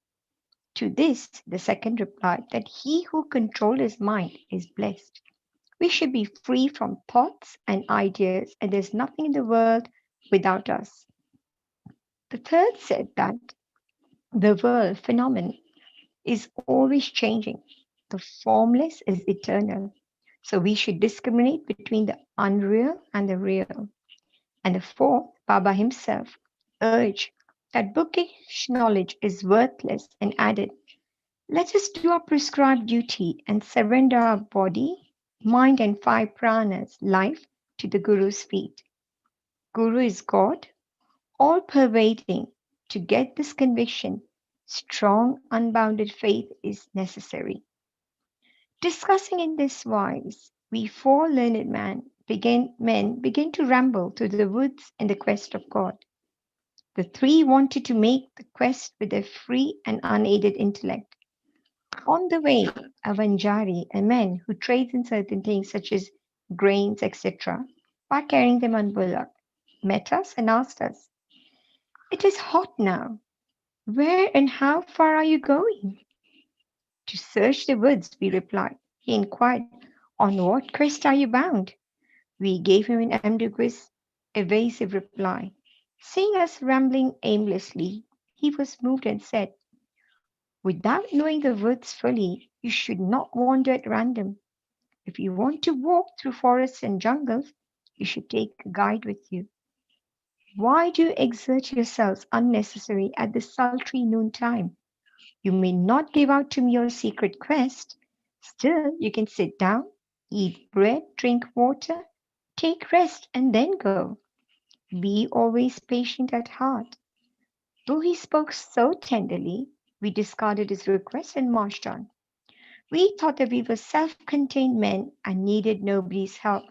To this, the second replied that he who controls his mind is blessed. We should be free from thoughts and ideas, and there's nothing in the world without us. The third said that the world phenomenon is always changing. The formless is eternal. So we should discriminate between the unreal and the real. And the fourth, Baba himself, urged that bookish knowledge is worthless and added, let us do our prescribed duty and surrender our body, mind, and 5 pranas, life, to the Guru's feet. Guru is God, all pervading. To get this conviction, strong, unbounded faith is necessary. Discussing in this wise, we 4 learned men began to ramble through the woods in the quest of God. The 3 wanted to make the quest with their free and unaided intellect. On the way, a Vanjari, a man who trades in certain things such as grains, etc., by carrying them on bullock, met us and asked us, it is hot now. Where and how far are you going? To search the woods, we replied. He inquired, on what quest are you bound? We gave him an ambiguous, evasive reply. Seeing us rambling aimlessly, he was moved and said, without knowing the woods fully, you should not wander at random. If you want to walk through forests and jungles, you should take a guide with you. Why do you exert yourselves unnecessarily at this sultry noontime? You may not give out to me your secret quest. Still, you can sit down, eat bread, drink water, take rest, and then go. Be always patient at heart. Though he spoke so tenderly, we discarded his request and marched on. We thought that we were self contained men and needed nobody's help.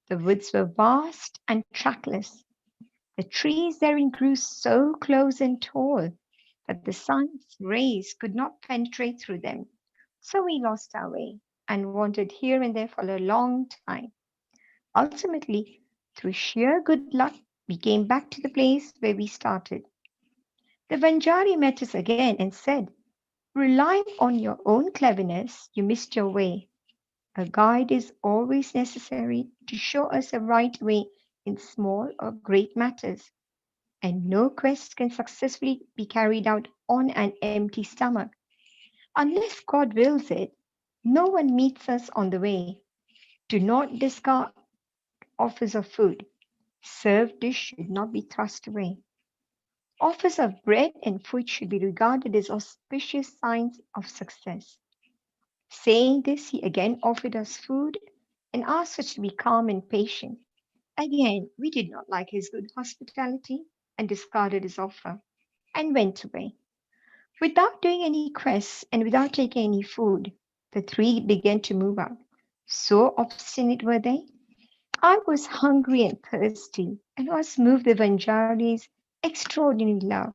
The woods were vast and trackless. The trees therein grew so close and tall that the sun's rays could not penetrate through them. So we lost our way and wandered here and there for a long time. Ultimately, through sheer good luck, we came back to the place where we started. The Vanjari met us again and said, "Relying on your own cleverness, you missed your way. A guide is always necessary to show us the right way in small or great matters, and no quest can successfully be carried out on an empty stomach. Unless God wills it, no one meets us on the way. Do not discard offers of food. Served dish should not be thrust away. Offers of bread and food should be regarded as auspicious signs of success." Saying this, he again offered us food and asked us to be calm and patient. Again, we did not like his good hospitality and discarded his offer and went away. Without doing any quests and without taking any food, the three began to move out. So obstinate were they. I was hungry and thirsty and was moved with Vanjari's extraordinary love.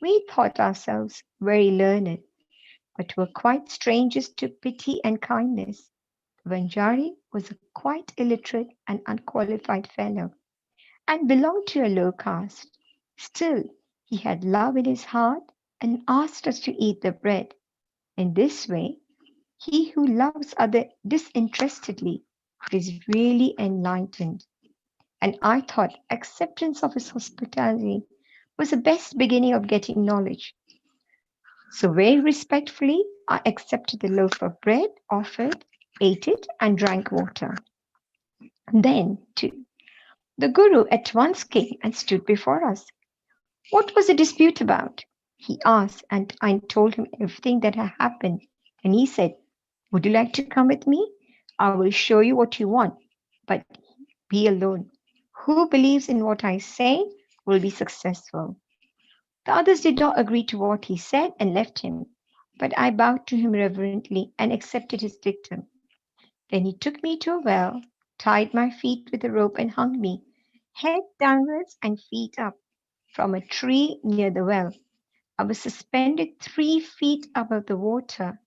We thought ourselves very learned, but were quite strangers to pity and kindness. Vanjari was a quite illiterate and unqualified fellow, and belonged to a low caste. Still, he had love in his heart and asked us to eat the bread. In this way, he who loves others disinterestedly is really enlightened. And I thought acceptance of his hospitality was the best beginning of getting knowledge. So very respectfully, I accepted the loaf of bread offered, ate it, and drank water. Then, too, the Guru at once came and stood before us. What was the dispute about? He asked, and I told him everything that had happened. And he said, "Would you like to come with me? I will show you what you want, but be alone. Who believes in what I say will be successful." The others did not agree to what he said and left him, but I bowed to him reverently and accepted his dictum. Then he took me to a well, tied my feet with a rope, and hung me, head downwards and feet up, from a tree near the well. I was suspended 3 feet above the water,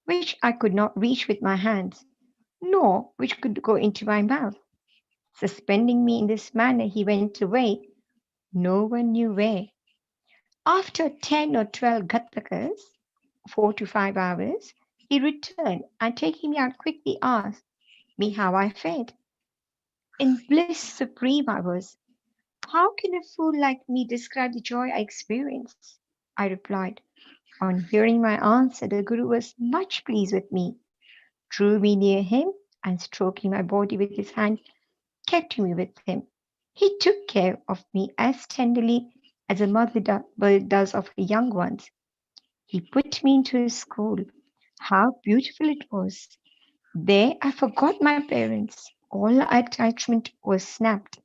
which I could not reach with my hands, nor which could go into my mouth. Suspending me in this manner, he went away, no one knew where. After 10 or 12 gatakas, 4 to 5 hours, he returned and taking me out quickly asked me how I fared. In bliss supreme I was. How can a fool like me describe the joy I experienced? I replied. On hearing my answer, the Guru was much pleased with me, drew me near him, and stroking my body with his hand, kept me with him. He took care of me as tenderly as a mother does of her young ones. He put me into his school. How beautiful it was! There I forgot my parents. All attachment was snapped,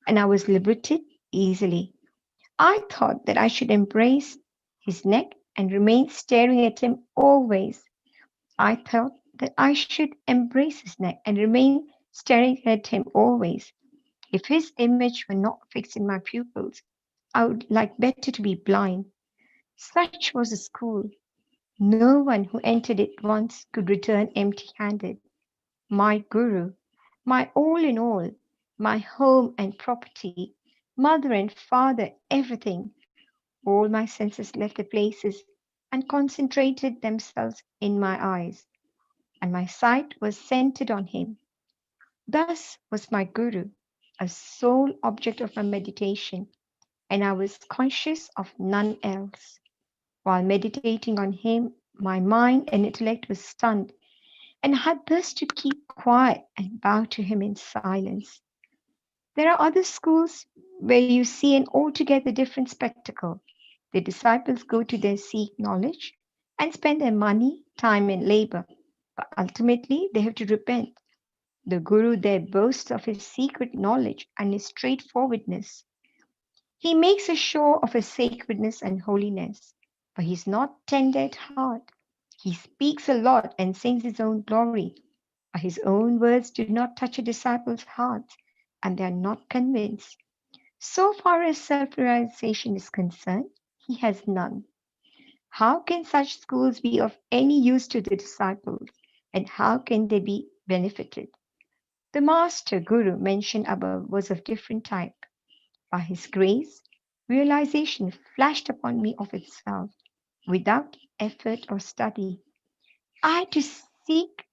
and I was liberated easily. I thought that I should embrace his neck and remain staring at him always. I thought that I should embrace his neck and remain staring at him always. If his image were not fixed in my pupils, I would like better to be blind. Such was the school. No one who entered it once could return empty handed. My Guru, my all in all, my home and property, mother and father, everything. All my senses left their places and concentrated themselves in my eyes, and my sight was centered on him. Thus was my Guru, a sole object of my meditation, and I was conscious of none else. While meditating on him, my mind and intellect was stunned, and I had thus to keep quiet and bow to him in silence. There are other schools where you see an altogether different spectacle. The disciples go to their seek knowledge and spend their money, time, and labor. But ultimately, they have to repent. The Guru there boasts of his secret knowledge and his straightforwardness. He makes a show of his sacredness and holiness, but he's not tender at heart. He speaks a lot and sings his own glory, but his own words do not touch a disciple's heart, and they are not convinced. So far as self realization is concerned, he has none. How can such schools be of any use to the disciples, and how can they be benefited? The master guru mentioned above was of different type. By his grace, realization flashed upon me of itself, without effort or study. I had to seek,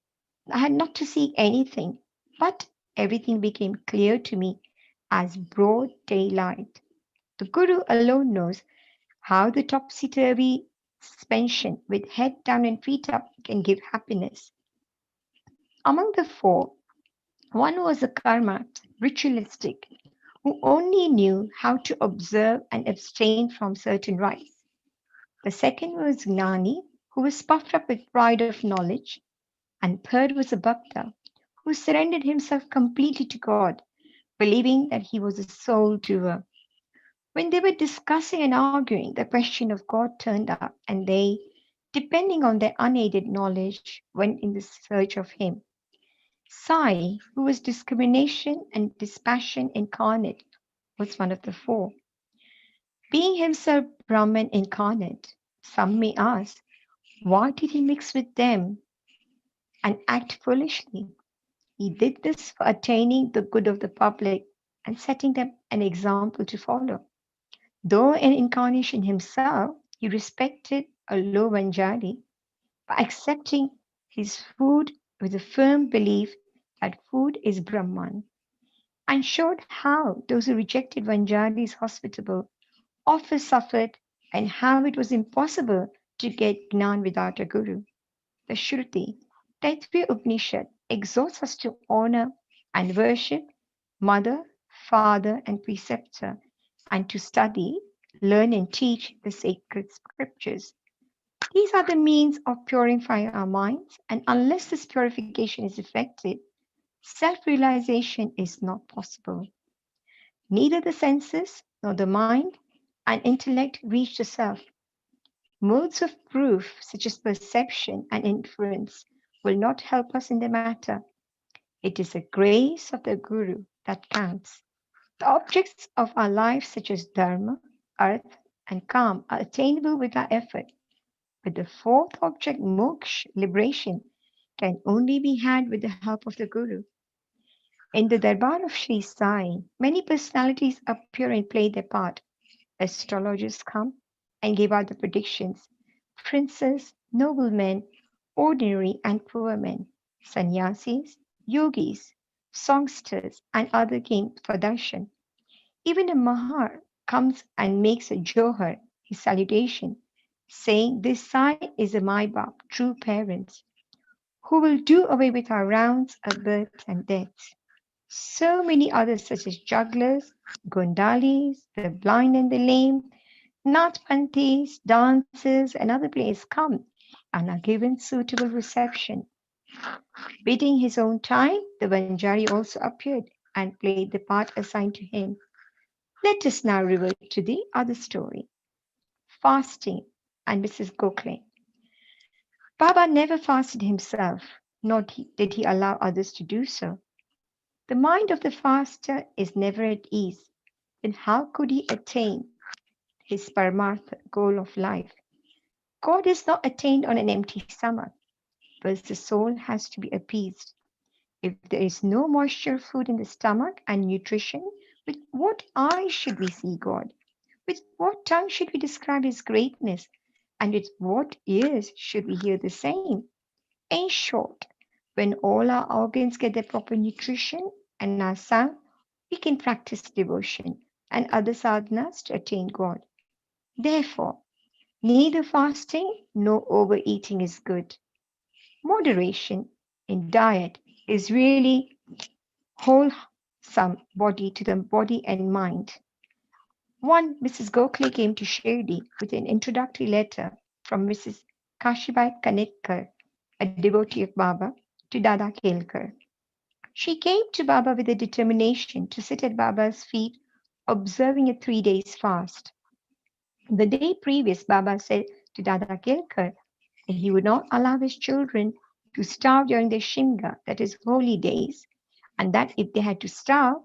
I had not to seek anything, but everything became clear to me as broad daylight. The Guru alone knows how the topsy-turvy suspension with head down and feet up can give happiness. Among the four, one was a karmat, ritualistic, who only knew how to observe and abstain from certain rites. The second was Gnani, who was puffed up with pride of knowledge. And third was a Bhakta, who surrendered himself completely to God, believing that he was a soul doer. When they were discussing and arguing, the question of God turned up, and they, depending on their unaided knowledge, went in the search of him. Sai, who was discrimination and dispassion incarnate, was one of the four. Being himself Brahman incarnate, some may ask, why did he mix with them and act foolishly? He did this for attaining the good of the public and setting them an example to follow. Though an incarnation himself, he respected a low Vanjali by accepting his food with a firm belief that food is Brahman, and showed how those who rejected Vanjali's hospitable offer suffered and how it was impossible to get Gnan without a guru. The Shruti, Taitya Upanishad, exhorts us to honor and worship mother, father, and preceptor, and to study, learn, and teach the sacred scriptures. These are the means of purifying our minds, and unless this purification is effected, self realization is not possible. Neither the senses nor the mind and intellect reach the self. Modes of proof, such as perception and inference, will not help us in the matter. It is the grace of the Guru that counts. The objects of our life, such as dharma, arth, and kam, are attainable with our effort. But the fourth object, moksha, liberation, can only be had with the help of the Guru. In the Darbar of Shri Sai, many personalities appear and play their part. Astrologers come and give out the predictions. Princes, noblemen, ordinary and poor men, sannyasis, yogis, songsters, and other came for darshan. Even a mahar comes and makes a johar, his salutation, saying, "This Sai is a Maibab, true parents, who will do away with our rounds of births and deaths." So many others, such as jugglers, gondalis, the blind and the lame, natpantis, dancers, and other players come and are given suitable reception. Bidding his own time, the Vanjari also appeared and played the part assigned to him. Let us now revert to the other story, fasting and Mrs. Gokhale. Baba never fasted himself, nor did he allow others to do so. The mind of the faster is never at ease. Then how could he attain his paramartha goal of life? God is not attained on an empty stomach, but the soul has to be appeased. If there is no moisture of food in the stomach and nutrition, with what eyes should we see God? With what tongue should we describe his greatness? And with what ears should we hear the same? In short, when all our organs get their proper nutrition and are sound, we can practice devotion and other sadhanas to attain God. Therefore, neither fasting nor overeating is good. Moderation in diet is really wholesome body to the body and mind. One, Mrs. Gokhale came to Shirdi with an introductory letter from Mrs. Kashibai Kanetkar, a devotee of Baba, to Dada Kelkar. She came to Baba with a determination to sit at Baba's feet, observing a 3 days fast. The day previous, Baba said to Dada Kelkar that he would not allow his children to starve during the Shimga, that is, holy days, and that if they had to starve,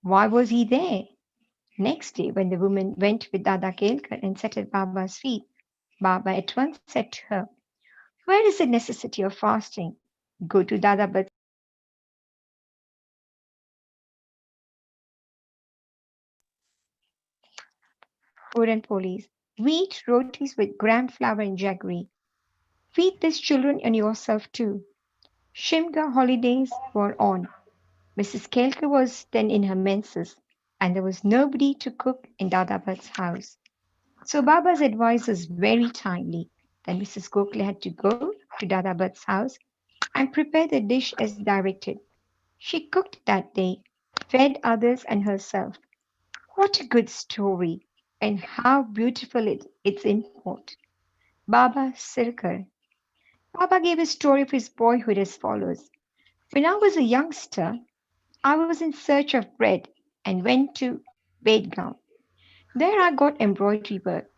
why was he there? Next day, when the woman went with Dada Kelkar and sat at Baba's feet, Baba at once said to her, "Where is the necessity of fasting? Go to Dada Bhat's Puran Polis. Wheat rotis with gram flour and jaggery. Feed these children and yourself too." Shimga holidays were on. Mrs. Kelkar was then in her menses, and there was nobody to cook in Dada Bhat's house. So Baba's advice was very timely. Then Mrs. Gokhale had to go to Dada Bhat's house and prepare the dish as directed. She cooked that day, fed others and herself. What a good story, and how beautiful its import. Baba Sirkar. Baba gave a story of his boyhood as follows. When I was a youngster, I was in search of bread and went to Bedgaon. There I got embroidery work.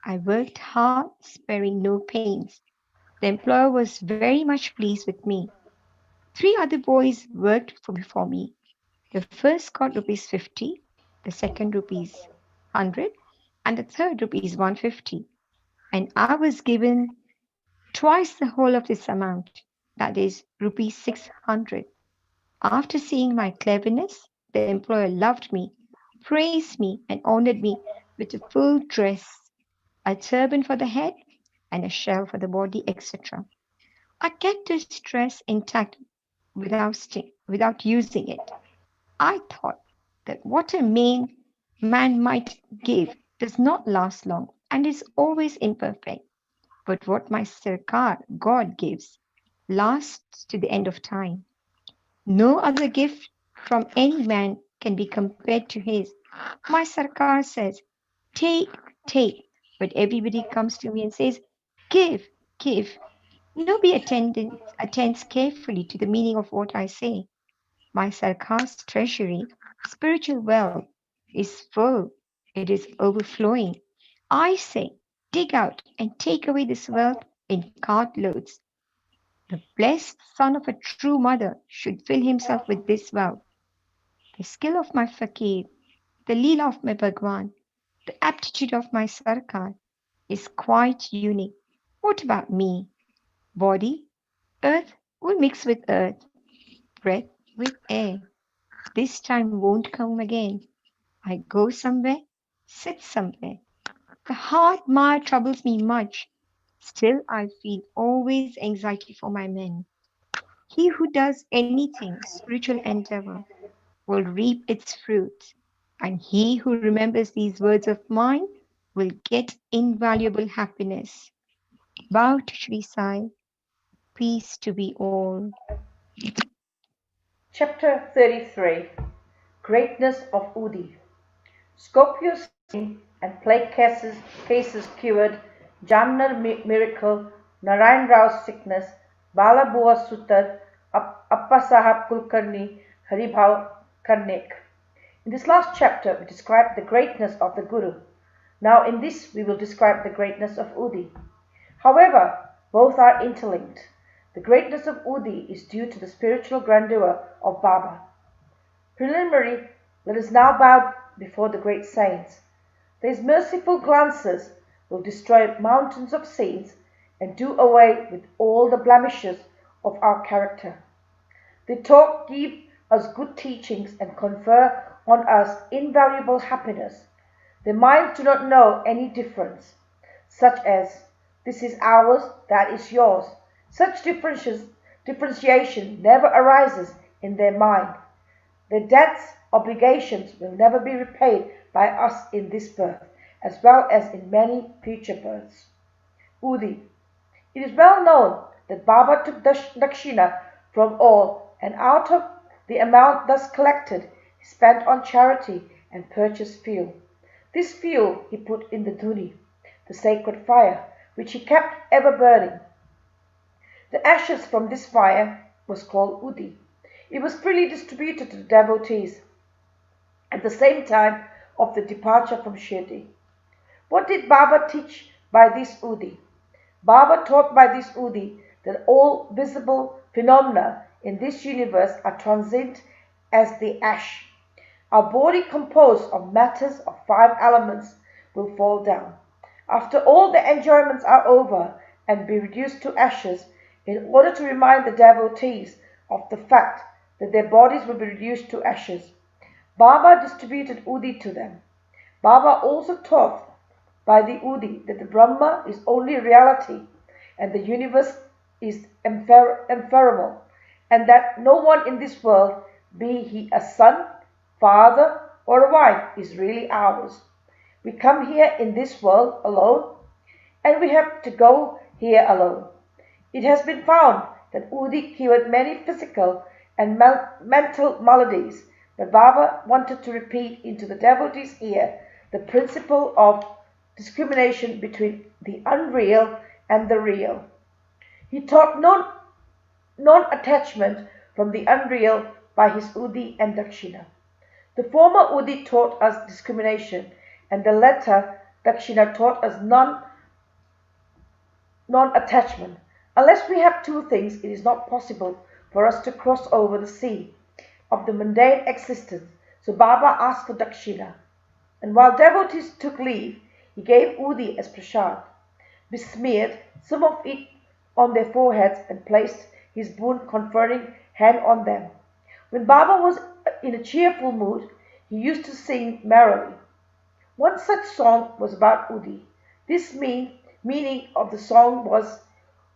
I worked hard, sparing no pains. The employer was very much pleased with me. 3 other boys worked before me. The first got rupees 50, the second rupees 100, and the third rupees 150. And I was given twice the whole of this amount, that is, rupees 600. After seeing my cleverness, the employer loved me, praised me, and honored me with a full dress, a turban for the head, and a shell for the body, etc. I kept this dress intact without using it. I thought that what a man might give does not last long and is always imperfect, but what my Sarkar, God, gives lasts to the end of time. No other gift from any man can be compared to his. My Sarkar says, "Take, take," but everybody comes to me and says, "Give, give." Nobody attends carefully to the meaning of what I say. My Sarkar's treasury, spiritual wealth, is full. It is overflowing. I say, dig out and take away this wealth in cartloads. The blessed son of a true mother should fill himself with this wealth. The skill of my fakir, the leela of my Bhagwan, the aptitude of my Sarkar is quite unique. What about me? Body, earth will mix with earth, breath with air. This time won't come again. I go somewhere, sit somewhere. The hard mire troubles me much. Still, I feel always anxiety for my men. He who does anything, spiritual endeavor, will reap its fruit. And he who remembers these words of mine will get invaluable happiness. Bow to Shri Sai. Peace to be all. Chapter 33 Greatness of Udi. Scorpius slain and plague cases cured, Jamnar miracle, Narayan Rao's sickness, Bala Bua Sutar, Appa Sahab Kulkarni, Haribhav Karnik. In this last chapter, we described the greatness of the Guru. Now in this, we will describe the greatness of Udi. However, both are interlinked. The greatness of Udi is due to the spiritual grandeur of Baba. Preliminary, let us now bow before the great saints. These merciful glances will destroy mountains of sins and do away with all the blemishes of our character. They give us good teachings and confer on us invaluable happiness. Their minds do not know any difference, such as, this is ours, that is yours. Such differentiation never arises in their mind. Their debts, obligations will never be repaid by us in this birth, as well as in many future births. Udi. It is well known that Baba took dakshina from all, and out of the amount thus collected, he spent on charity and purchased fuel. This fuel he put in the dhuni, the sacred fire, which he kept ever burning. The ashes from this fire was called udi. It was freely distributed to the devotees at the same time of the departure from Shirdi. What did Baba teach by this udi? Baba taught by this udi that all visible phenomena in this universe are transient as the ash. Our body, composed of matters of 5 elements, will fall down. After all the enjoyments are over and be reduced to ashes, in order to remind the devotees of the fact that their bodies will be reduced to ashes, Baba distributed udi to them. Baba also taught by the udi that the Brahma is only reality and the universe is ephemeral, and that no one in this world, be he a son, father, or a wife, is really ours. We come here in this world alone, and we have to go here alone. It has been found that udi cured many physical and mental maladies, but Baba wanted to repeat into the devotee's ear the principle of discrimination between the unreal and the real. He taught non-attachment from the unreal by his udi and dakshina. The former udi taught us discrimination, and the latter dakshina taught us non-attachment. Unless we have 2 things, it is not possible for us to cross over the sea of the mundane existence. So Baba asked for dakshina, and while devotees took leave, he gave udi as prasad, besmeared some of it on their foreheads, and placed his boon conferring hand on them. When Baba was in a cheerful mood, he used to sing merrily. One such song was about udi. This meaning of the song was,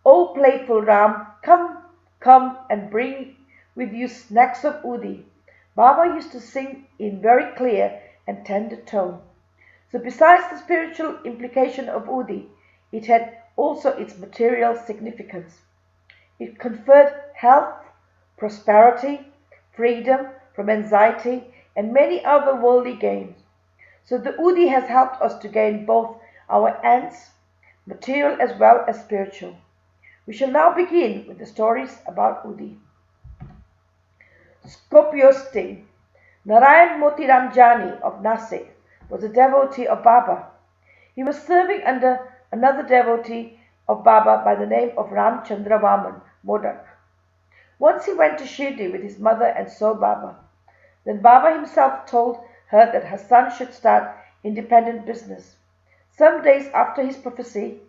"O playful Ram, come and bring with you snacks of udi." Baba used to sing in very clear and tender tone. So besides the spiritual implication of udi, it had also its material significance. It conferred health, prosperity, freedom from anxiety, and many other worldly gains. So the udi has helped us to gain both our ends, material as well as spiritual. We shall now begin with the stories about udi. Scorpio sting. Narayan Motiram Jani of Nasik was a devotee of Baba. He was serving under another devotee of Baba by the name of Ramchandra Vaman Modak. Once he went to Shirdi with his mother and saw Baba. Then Baba himself told her that her son should start independent business. Some days after his prophecy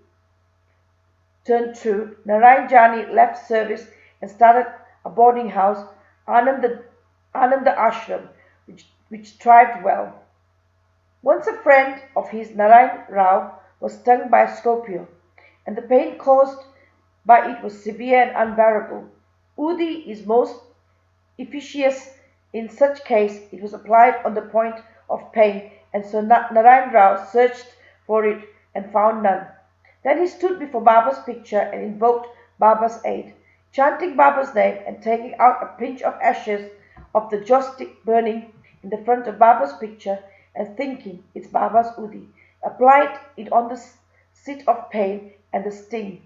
turned true, Narayan Jani left service and started a boarding house, Ananda Ashram, which thrived well. Once a friend of his, Narayan Rao, was stung by a scorpion, and the pain caused by it was severe and unbearable. Udi is most efficacious in such case. It was applied on the point of pain, and so Narayan Rao searched for it and found none. Then he stood before Baba's picture and invoked Baba's aid, chanting Baba's name and taking out a pinch of ashes of the joss stick burning in the front of Baba's picture and thinking it's Baba's udi, applied it on the seat of pain and the sting.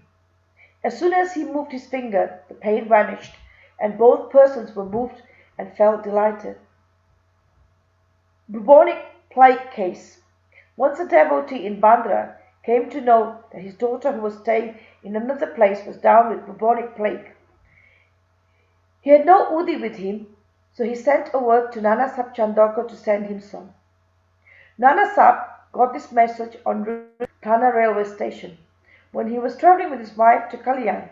As soon as he moved his finger, the pain vanished, and both persons were moved and felt delighted. Bubonic plague case. Once a devotee in Bandra came to know that his daughter, who was staying in another place, was down with bubonic plague. He had no udi with him, so he sent a word to Nana Sahib Chandauka to send him some. Nana Sahib got this message en route to Thana railway station when he was travelling with his wife to Kalyan.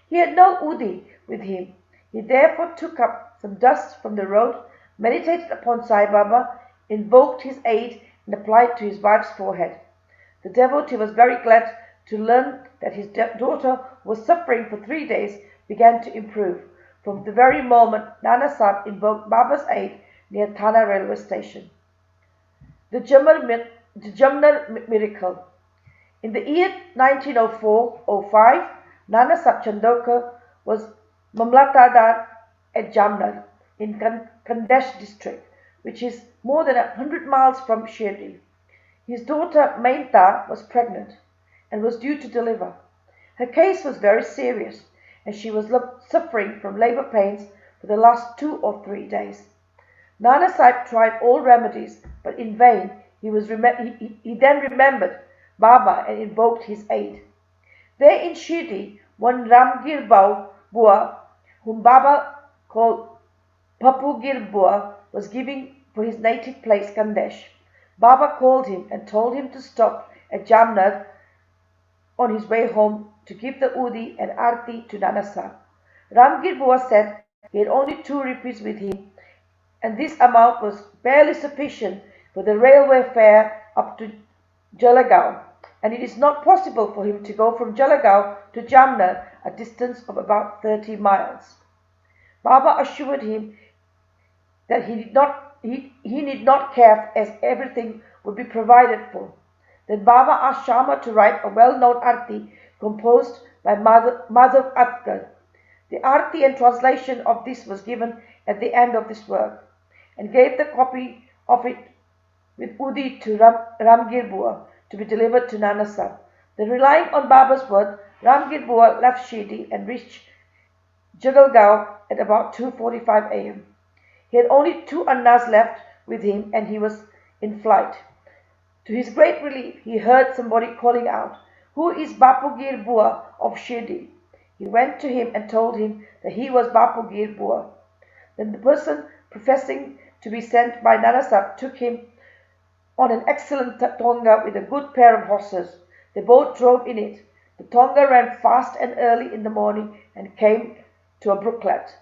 He had no udi with him. He therefore took up some dust from the road, meditated upon Sai Baba, invoked his aid, and applied to his wife's forehead. The devotee was very glad to learn that his daughter, who was suffering for 3 days, began to improve. From the very moment Nana Sahib invoked Baba's aid near Thana railway station. The Jamnar miracle. In the year 1904-05, Nana Sahib Chandauka was Mamlatadar at Jamnar in Kandesh district, which is more than 100 miles from Shirdi. His daughter Mainta was pregnant and was due to deliver. Her case was very serious, and she was suffering from labor pains for the last 2 or 3 days. Nana Sahib tried all remedies, but in vain. He then remembered Baba and invoked his aid. There in Shirdi, one Ramgir Bua, whom Baba called Papugir Bua, was giving for his native place Kandesh. Baba called him and told him to stop at Jamnar on his way home to give the Udi and Arti to Nana Sahib. Ramgir Bua said he had only 2 rupees with him, and this amount was barely sufficient for the railway fare up to Jalagaon, and it is not possible for him to go from Jalagaon to Jamnar, a distance of about 30 miles. Baba assured him that he need not care, as everything would be provided for. Then Baba asked Shama to write a well-known arti composed by Madhav Atkar. The arti and translation of this was given at the end of this work, and gave the copy of it with Udi to Ramgir Bua to be delivered to Nana Sahib. Then, relying on Baba's word, Ramgir Bua left Shirdi and reached Jagalgaon at about 2:45 a.m. He had only 2 annas left with him, and he was in flight. To his great relief, he heard somebody calling out, "Who is Bapugir Bua of Shirdi?" He went to him and told him that he was Bapugir Bua. Then the person professing to be sent by Nana Sahib took him on an excellent tonga with a good pair of horses. They both drove in it. The tonga ran fast and early in the morning and came to a brooklet.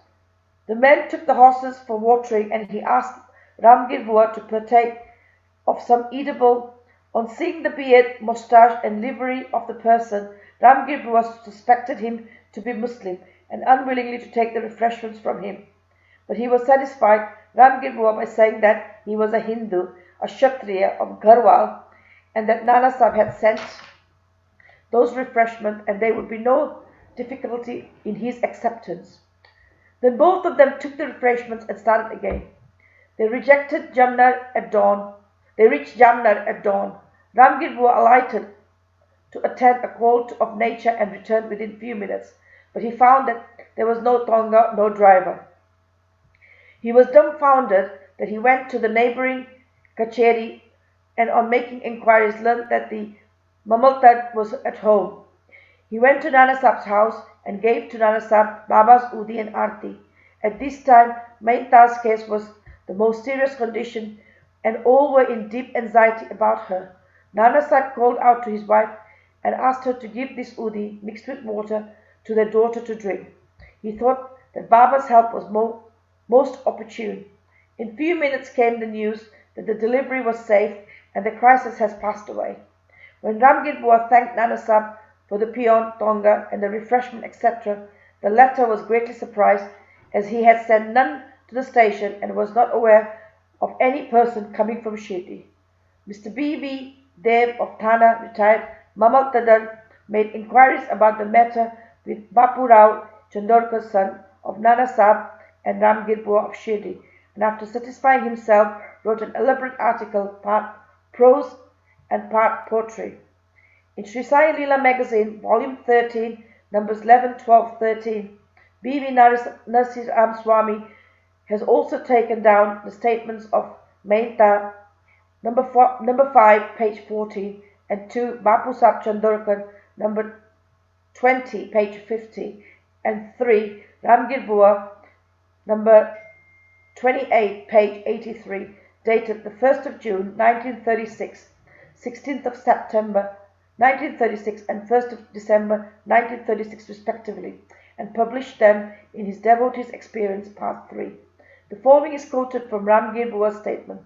The men took the horses for watering, and he asked Ramgir Bua to partake of some eatable. On seeing the beard, moustache, and livery of the person, Ramgir Bua suspected him to be Muslim and unwillingly to take the refreshments from him. But he was satisfied, Ramgir Bua, by saying that he was a Hindu, a Kshatriya of Garhwal, and that Nana Sahib had sent those refreshments, and there would be no difficulty in his acceptance. Then both of them took the refreshments and started again. They reached Jamnar at dawn. Ramgir Bua alighted to attend a call of nature and returned within few minutes, but he found that there was no tonga, no driver. He was dumbfounded that he went to the neighboring Kacheri, and on making inquiries learned that the Mamaltad was at home. He went to Nana Sahib's house and gave to Nana Sahib Baba's Udi and Arti. At this time, Mainta's case was the most serious condition, and all were in deep anxiety about her. Nana Sahib called out to his wife and asked her to give this Udi mixed with water to their daughter to drink. He thought that Baba's help was most opportune. In few minutes came the news that the delivery was safe and the crisis has passed away. When Ramgir Bua thanked Nana Sahib for the peon, tonga, and the refreshment, etc., the latter was greatly surprised, as he had sent none to the station and was not aware of any person coming from Shirdi. Mr. B.V. Dev of Thana, retired Mamaltadar, made inquiries about the matter with Bapu Rao Chandorkar's son of Nana Sahib and Ramgir Bua of Shirdi, and after satisfying himself, wrote an elaborate article, part prose and part poetry. In Shri Sai Leela magazine, volume 13, numbers 11, 12, 13, B.V. Narsir Ram Swami has also taken down the statements of Mainta, number 5, page 14, and 2, Bapu Sahib Chandorkar, number 20, page 50, and 3, Ramgir Bua, number 28, page 83, dated the 1st of June, 1936, 16th of September, 1936, and 1st of December, 1936, respectively, and published them in his Devotee's Experience, Part 3. The following is quoted from Ramgir Bua's statement.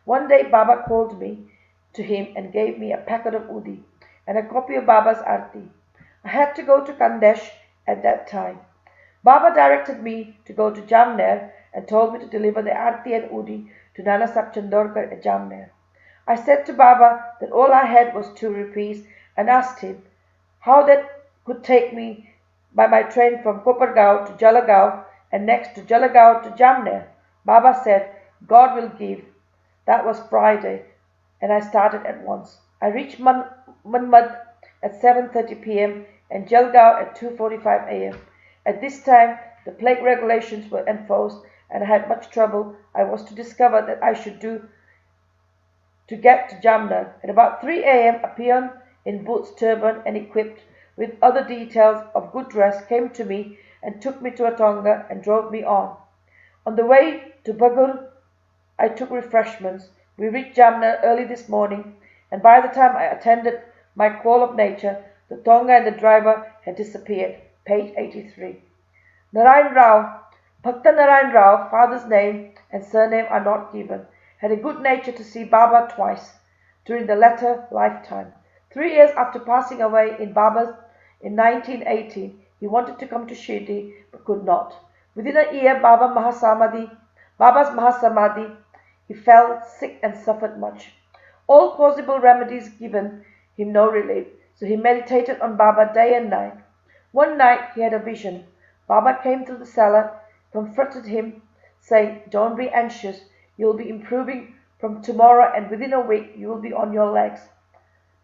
One day Baba called me to him and gave me a packet of Udi and a copy of Baba's Arti. I had to go to Kandesh at that time. Baba directed me to go to Jamner and told me to deliver the Arti and Udi to Nana Sahib Chandorkar at Jamner. I said to Baba that all I had was 2 rupees and asked him how that could take me by my train from Kopargaon to Jalagaon and next to Jalagaon to Jamner. Baba said, God will give. That was Friday, and I started at once. I reached Manmad at 7:30 p.m. and Jalgaon at 2:45 a.m. At this time, the plague regulations were enforced, and I had much trouble I was to discover that I should do to get to Jamna. At about 3 a.m., a peon in boots, turban, and equipped with other details of good dress came to me and took me to a tonga and drove me on. On the way to Bagur, I took refreshments. We reached Jamna early this morning, and by the time I attended my call of nature, the tonga and the driver had disappeared. Page 83. Narayan Rao, Bhakta Narayan Rao, father's name and surname are not given, had a good nature to see Baba twice during the latter lifetime. 3 years after passing away in 1918, he wanted to come to Shirdi but could not. Within a year, Baba's Mahasamadhi, he fell sick and suffered much. All possible remedies given him no relief, so he meditated on Baba day and night. One night he had a vision. Baba came to the cellar, comforted him, saying, "Don't be anxious, you will be improving from tomorrow and within a week you will be on your legs."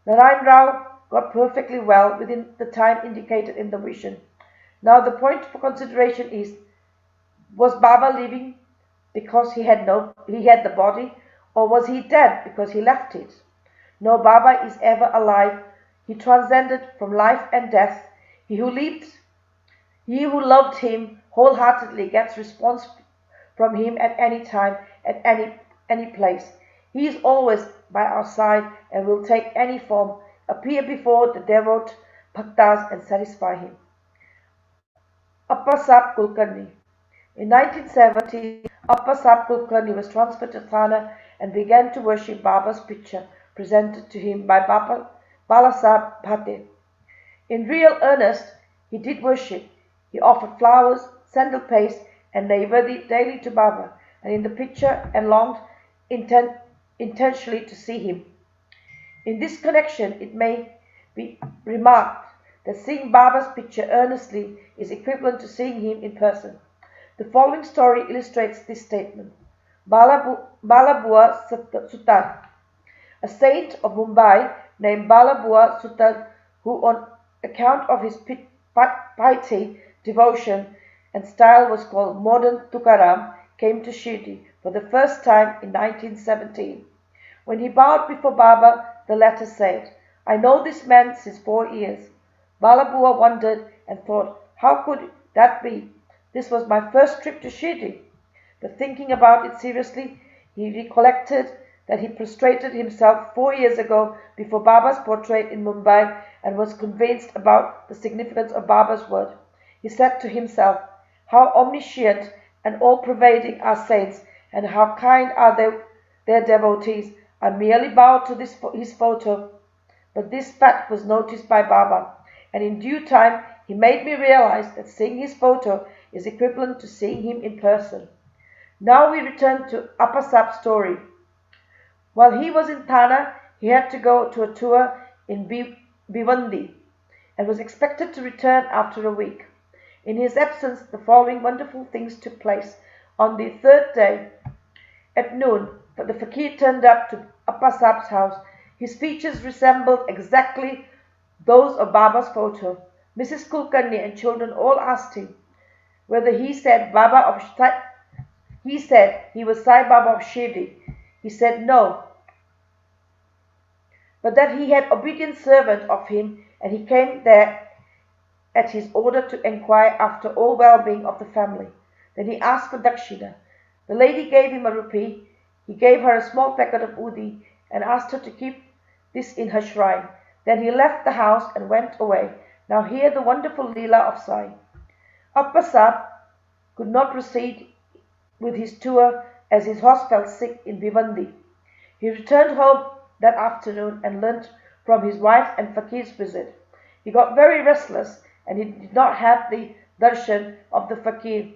Narayan Rao got perfectly well within the time indicated in the vision. Now the point for consideration is, was Baba living because he had the body, or was he dead because he left it? No, Baba is ever alive. He transcended from life and death. He who loved him wholeheartedly gets response from him at any time, at any place. He is always by our side and will take any form, appear before the devout bhaktas and satisfy him. Appasap Kulkarni. In 1970, Appasap Kulkarni was transferred to Thane and began to worship Baba's picture presented to him by Balasab Bhate. In real earnest, he did worship. He offered flowers, sandal paste, and neighboury daily to Baba, and in the picture and longed intentionally to see him. In this connection, it may be remarked that seeing Baba's picture earnestly is equivalent to seeing him in person. The following story illustrates this statement. Balabua Sutar, a saint of Mumbai named Balabua Sutar, who on account of his piety, devotion, and style was called modern Tukaram, came to Shirdi for the first time in 1917. When he bowed before Baba, the latter said, "I know this man since 4 years." Balabua wondered and thought, how could that be? This was my first trip to Shirdi. But thinking about it seriously, he recollected that he prostrated himself 4 years ago before Baba's portrait in Mumbai and was convinced about the significance of Baba's word. He said to himself, how omniscient and all-pervading are saints, and how kind are their devotees. I merely bowed to his photo, but this fact was noticed by Baba, and in due time he made me realize that seeing his photo is equivalent to seeing him in person. Now we return to Appasap's story. While he was in Thane, he had to go to a tour in Bhiwandi and was expected to return after a week. In his absence, the following wonderful things took place. On the third day, at noon, the fakir turned up to Appasap's house. His features resembled exactly those of Baba's photo. Mrs. Kulkarni and children all asked him whether he said he was Sai Baba of Shirdi. He said no, but that he had obedient servant of him, and he came there at his order to enquire after all well-being of the family. Then he asked for dakshina. The lady gave him a rupee. He gave her a small packet of udi and asked her to keep this in her shrine. Then he left the house and went away. Now hear the wonderful Leela of Sai. Appasap could not proceed with his tour as his horse fell sick in Bhiwandi. He returned home that afternoon and learnt from his wife and fakir's visit. He got very restless and he did not have the darshan of the fakir.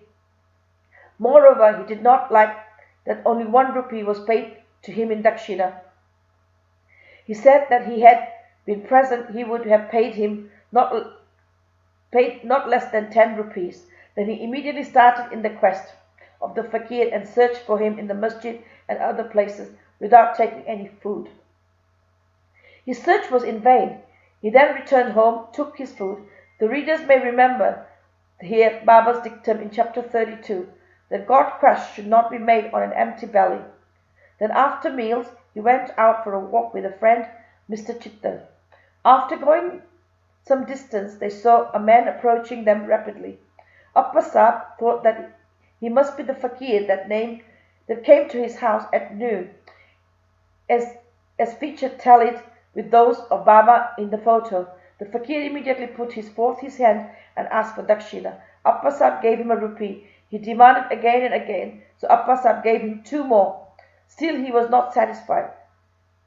Moreover, he did not like that only 1 rupee was paid to him in dakshina. He said that he had been present, he would have paid him not less than 10 rupees. Then he immediately started in the quest of the fakir and searched for him in the masjid and other places without taking any food. His search was in vain. He then returned home, took his food. The readers may remember here Baba's dictum in chapter 32 that God quest should not be made on an empty belly. Then after meals he went out for a walk with a friend, Mr. Chittal. After going some distance they saw a man approaching them rapidly. Appa Sahib thought that he must be the fakir that came to his house at noon, as feature tallied with those of Baba in the photo. The fakir immediately put forth his hand and asked for dakshina. Appa Sahib gave him a rupee. He demanded again and again, so Appa Sahib gave him 2 more. Still he was not satisfied.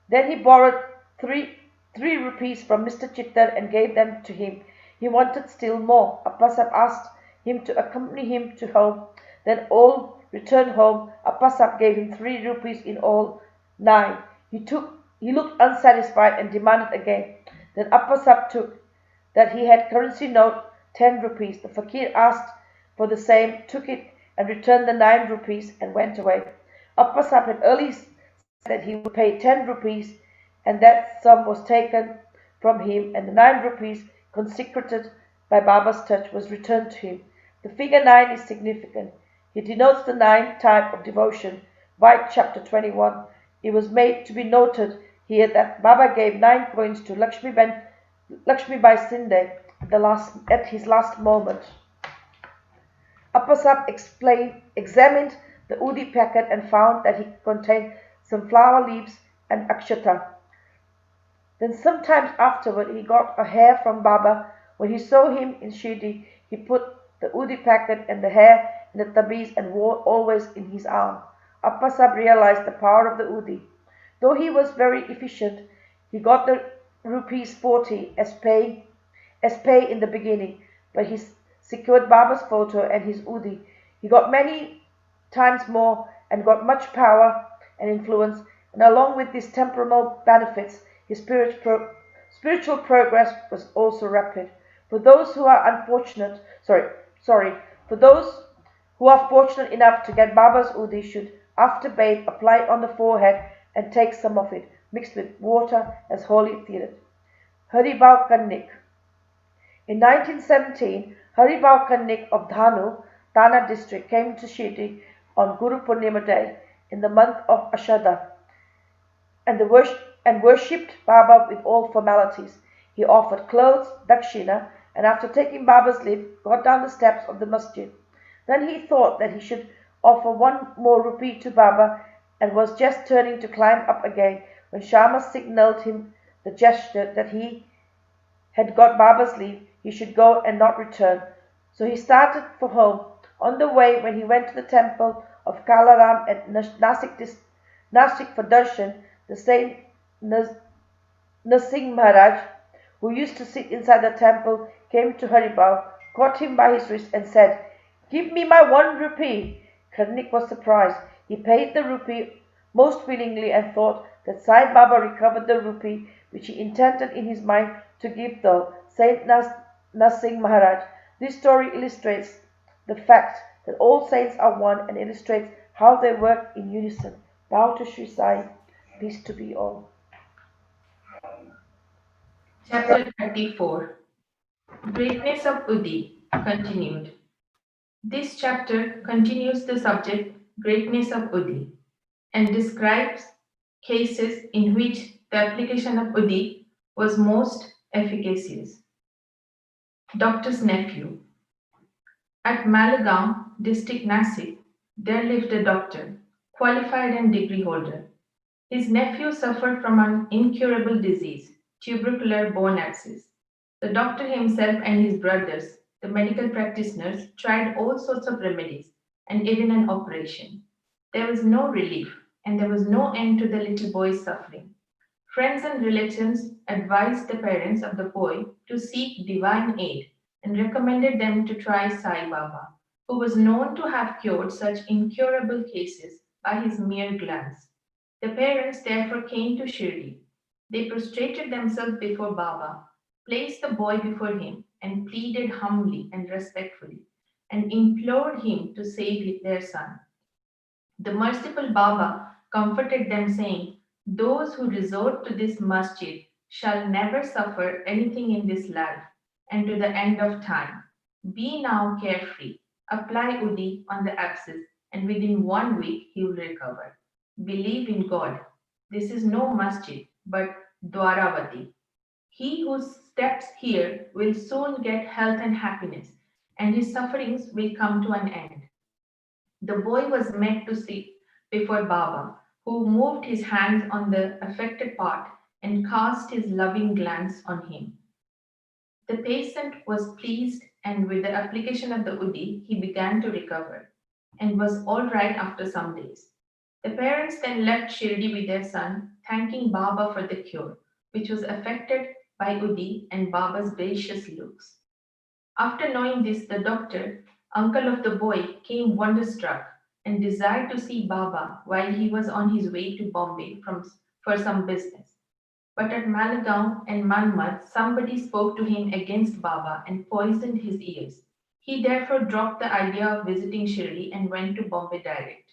Then he borrowed three rupees from Mr. Chittar and gave them to him. He wanted still more. Appa Sahib asked him to accompany him to home. Then all returned home. Appa Sahib gave him 3 rupees in all, 9. He looked unsatisfied and demanded again. Then Appa Sahib took that he had currency note 10 rupees. The fakir asked for the same, took it and returned the 9 rupees and went away. Appa Sahib had early said that he would pay 10 rupees and that sum was taken from him and the 9 rupees consecrated by Baba's touch was returned to him. The figure 9 is significant. It denotes the 9th type of devotion. White chapter 21. It was made to be noted here that Baba gave 9 coins to Lakshmibai Sinde at his last moment. Appa Sahib examined the Udi packet and found that it contained some flower leaves and akshata. Then sometimes afterward he got a hair from Baba. When he saw him in Shirdi, he put the Udi packet and the hair in the tabiz and wore always in his arm. Appa Sahib realized the power of the Udi. Though he was very efficient, he got the rupees 40 as pay in the beginning, but he secured Baba's photo and his Udi. He got many times more and got much power and influence, and along with these temporal benefits, his spiritual progress was also rapid. For those who are fortunate enough to get Baba's Udi should, after bathe, apply it on the forehead and take some of it, mixed with water as holy Tirat. Haribau Kannik. In 1917, Haribau Kannik of Dhanu, Thana district, came to Shirdi on Guru Purnima Day in the month of Ashada and worshipped Baba with all formalities. He offered clothes, dakshina, and after taking Baba's leave, got down the steps of the masjid. Then he thought that he should offer 1 more rupee to Baba and was just turning to climb up again when Shama signaled him the gesture that he had got Baba's leave, he should go and not return. So he started for home. On the way, when he went to the temple of Kalaram at Nasik for darshan, the Saint Nasing Maharaj, who used to sit inside the temple, came to Haribau, caught him by his wrist and said, "Give me my 1 rupee." Karnik was surprised. He paid the rupee most willingly and thought that Sai Baba recovered the rupee which he intended in his mind to give though Saint Nasing Maharaj. This story illustrates the fact that all saints are one and illustrates how they work in unison. Bow to Shri Sai. Peace to be all. Chapter 34. Greatness of Udi continued. This chapter continues the subject Greatness of Udi and describes cases in which the application of Udi was most efficacious. Doctor's nephew. At Malagaon, district Nasik, there lived a doctor, qualified and degree holder. His nephew suffered from an incurable disease, tubercular bone abscess. The doctor himself and his brothers, the medical practitioners, tried all sorts of remedies and even an operation. There was no relief, and there was no end to the little boy's suffering. Friends and relatives advised the parents of the boy to seek divine aid and recommended them to try Sai Baba, who was known to have cured such incurable cases by his mere glance. The parents therefore came to Shirdi. They prostrated themselves before Baba, placed the boy before him, and pleaded humbly and respectfully, and implored him to save their son. The merciful Baba comforted them, saying, "Those who resort to this masjid shall never suffer anything in this life and to the end of time. Be now carefree. Apply Udi on the abscess, and within 1 week he will recover. Believe in God. This is no masjid, but Dwaravati. He who steps here will soon get health and happiness, and his sufferings will come to an end. The boy was made to sit before Baba, who moved his hands on the affected part and cast his loving glance on him. The patient was pleased, and with the application of the Udi, he began to recover and was all right after some days. The parents then left Shirdi with their son, thanking Baba for the cure, which was effected by Udi and Baba's gracious looks. After knowing this, the doctor, uncle of the boy, came wonderstruck and desired to see Baba while he was on his way to Bombay for some business. But at Malegaon and Manmad, somebody spoke to him against Baba and poisoned his ears. He therefore dropped the idea of visiting Shirdi and went to Bombay direct.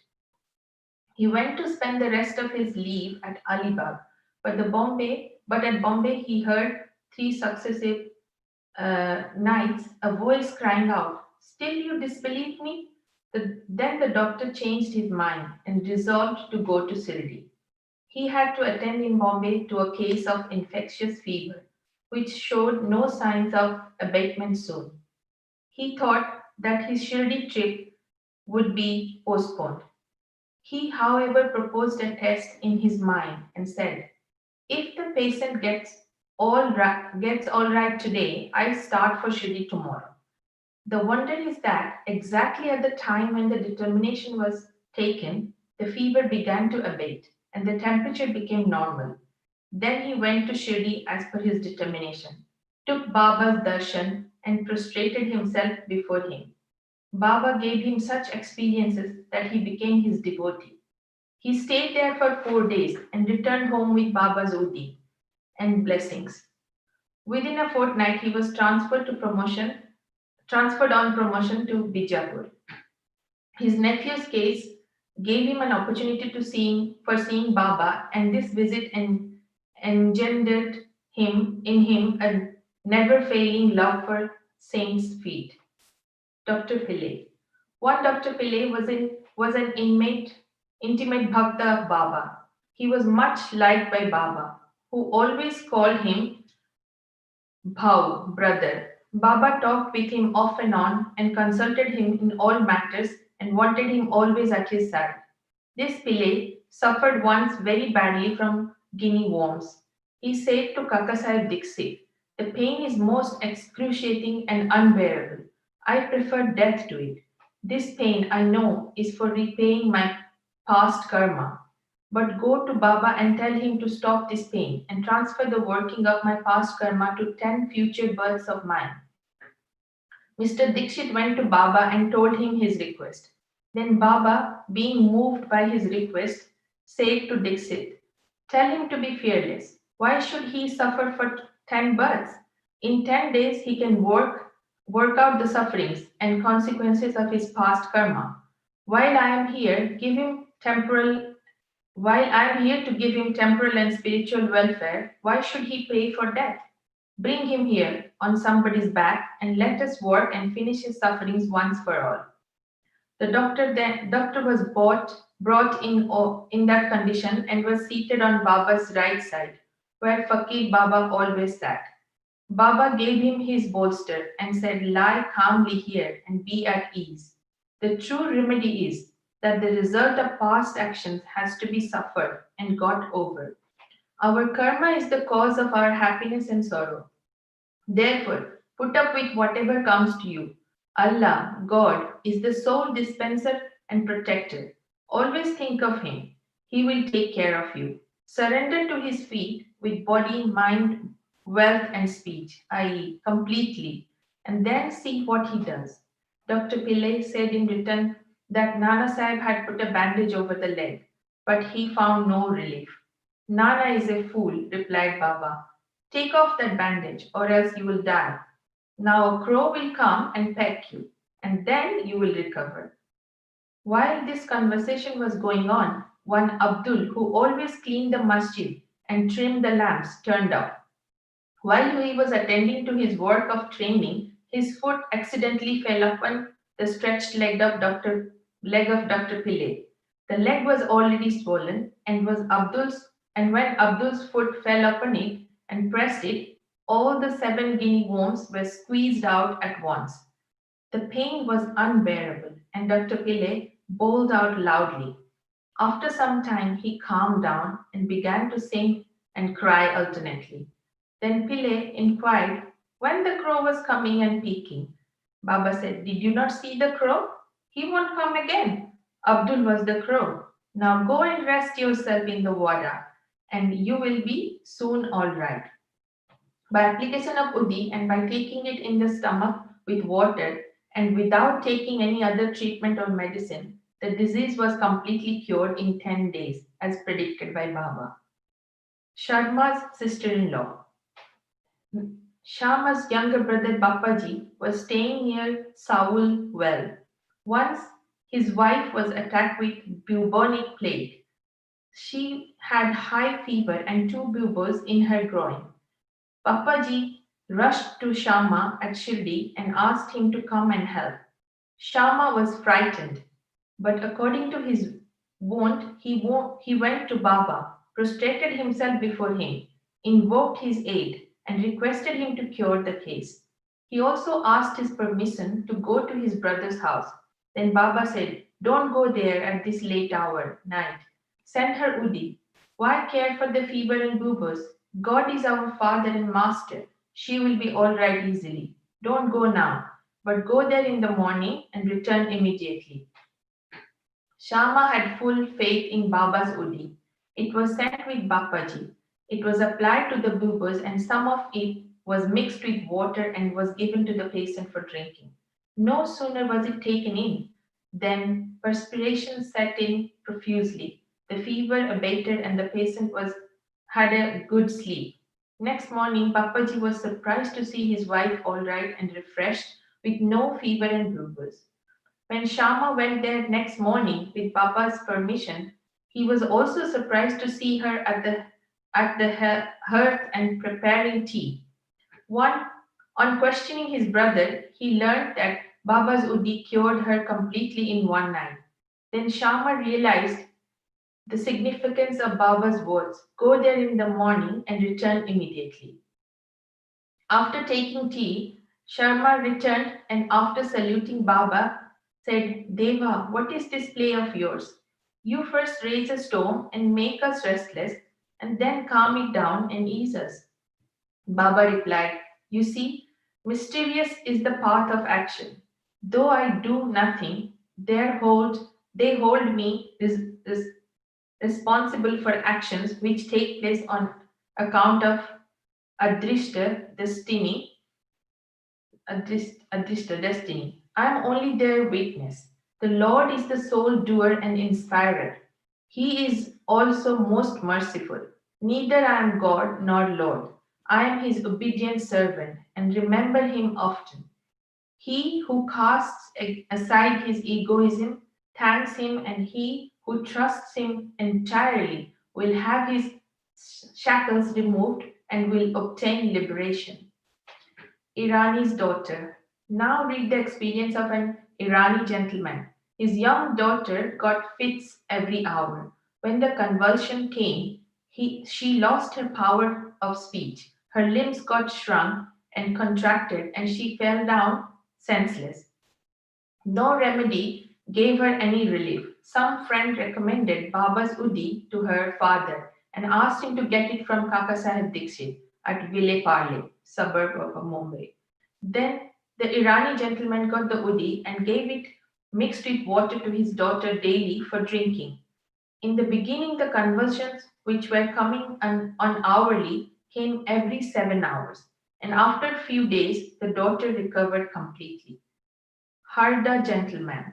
He went to spend the rest of his leave at Alibag, but at Bombay he heard 3 successive nights a voice crying out, "Still you disbelieve me?" Then the doctor changed his mind and resolved to go to Shirdi. He had to attend in Bombay to a case of infectious fever, which showed no signs of abatement soon. He thought that his Shirdi trip would be postponed. He, however, proposed a test in his mind and said, "If the patient gets all right today, I start for Shirdi tomorrow." The wonder is that exactly at the time when the determination was taken, the fever began to abate and the temperature became normal. Then he went to Shirdi as per his determination, took Baba's darshan and prostrated himself before him. Baba gave him such experiences that he became his devotee. He stayed there for 4 days and returned home with Baba's Udi and blessings. Within a fortnight, he was transferred on promotion to Bijapur. His nephew's case gave him an opportunity for seeing Baba, and this visit engendered in him a never-failing love for saints' feet. Dr. Pillai. One Dr. Pillai was an intimate bhakta of Baba. He was much liked by Baba, who always called him Bhau, brother. Baba talked with him off and on and consulted him in all matters and wanted him always at his side. This Pillai suffered once very badly from guinea worms. He said to Kakasaheb Dixit, "The pain is most excruciating and unbearable. I prefer death to it. This pain, I know, is for repaying my past karma. But go to Baba and tell him to stop this pain and transfer the working of my past karma to 10 future births of mine." Mr. Dixit went to Baba and told him his request. Then Baba, being moved by his request, said to Dixit, "Tell him to be fearless. Why should he suffer for 10 births? In 10 days he can work out the sufferings and consequences of his past karma. While I am here to give him temporal and spiritual welfare, why should he pray for death? Bring him here on somebody's back and let us work and finish his sufferings once for all." The doctor was brought in that condition and was seated on Baba's right side, where Fakir Baba always sat. Baba gave him his bolster and said, "Lie calmly here and be at ease. The true remedy is that the result of past actions has to be suffered and got over. Our karma is the cause of our happiness and sorrow. Therefore, put up with whatever comes to you. Allah, God, is the sole dispenser and protector. Always think of Him. He will take care of you. Surrender to His feet with body, mind, wealth, and speech, i.e., completely, and then see what He does." Dr. Pillai said in return that Nana Sahib had put a bandage over the leg, but he found no relief. "Nana is a fool," replied Baba. "Take off that bandage, or else you will die. Now a crow will come and peck you, and then you will recover." While this conversation was going on, one Abdul, who always cleaned the masjid and trimmed the lamps, turned up. While he was attending to his work of training, his foot accidentally fell upon the stretched leg of Dr. Pillay. The leg was already swollen, and when Abdul's foot fell upon it and pressed it, all the 7 guinea worms were squeezed out at once. The pain was unbearable, and Dr. Pillay bawled out loudly. After some time, he calmed down and began to sing and cry alternately. Then Pillay inquired when the crow was coming and peeking. Baba said, "Did you not see the crow? He won't come again." Abdul was the crow. "Now go and rest yourself in the water, and you will be soon all right." By application of Udi and by taking it in the stomach with water and without taking any other treatment or medicine, the disease was completely cured in 10 days, as predicted by Baba. Sharma's sister-in-law. Sharma's younger brother Bappaji was staying near Saul Well. Once his wife was attacked with bubonic plague. She had high fever and 2 buboes in her groin. Bappaji rushed to Sharma at Shirdi and asked him to come and help. Sharma was frightened, but according to his wont, he went to Baba, prostrated himself before him, invoked his aid, and requested him to cure the case. He also asked his permission to go to his brother's house. Then Baba said, "Don't go there at this late hour, night. Send her Udi. Why care for the fever and buboes? God is our Father and Master. She will be all right easily. Don't go now, but go there in the morning and return immediately." Sharma had full faith in Baba's Udi. It was sent with Bappaji. It was applied to the buboes and some of it was mixed with water and was given to the patient for drinking. No sooner was it taken in than perspiration set in profusely. The fever abated and the patient had a good sleep. Next morning, Bappaji was surprised to see his wife all right and refreshed with no fever and buboes. When Sharma went there next morning with Baba's permission, he was also surprised to see her at the hearth and preparing tea. On questioning his brother, he learned that Baba's Udi cured her completely in one night. Then Sharma realized the significance of Baba's words, "Go there in the morning and return immediately." After taking tea, Sharma returned and after saluting Baba, said, "Deva, what is this play of yours? You first raise a storm and make us restless, and then calm it down and ease us." Baba replied, "You see, mysterious is the path of action. Though I do nothing, they hold me responsible for actions which take place on account of adrishta destiny. I am only their witness. The Lord is the sole doer and inspirer. He is also most merciful. Neither I am God nor Lord. I am his obedient servant and remember him often. He who casts aside his egoism thanks him, and he who trusts him entirely will have his shackles removed and will obtain liberation. Irani's daughter. Now read the experience of an Irani gentleman. His young daughter got fits every hour. When the convulsion came, she lost her power of speech. Her limbs got shrunk and contracted, and she fell down senseless. No remedy gave her any relief. Some friend recommended Baba's Udi to her father and asked him to get it from Kaka Sahib Dixit at Ville Parle, suburb of Mumbai. Then the Irani gentleman got the Udi and gave it mixed with water to his daughter daily for drinking. In the beginning, the convulsions, which were coming on hourly, came every 7 hours, and after a few days, the daughter recovered completely. Harda gentleman.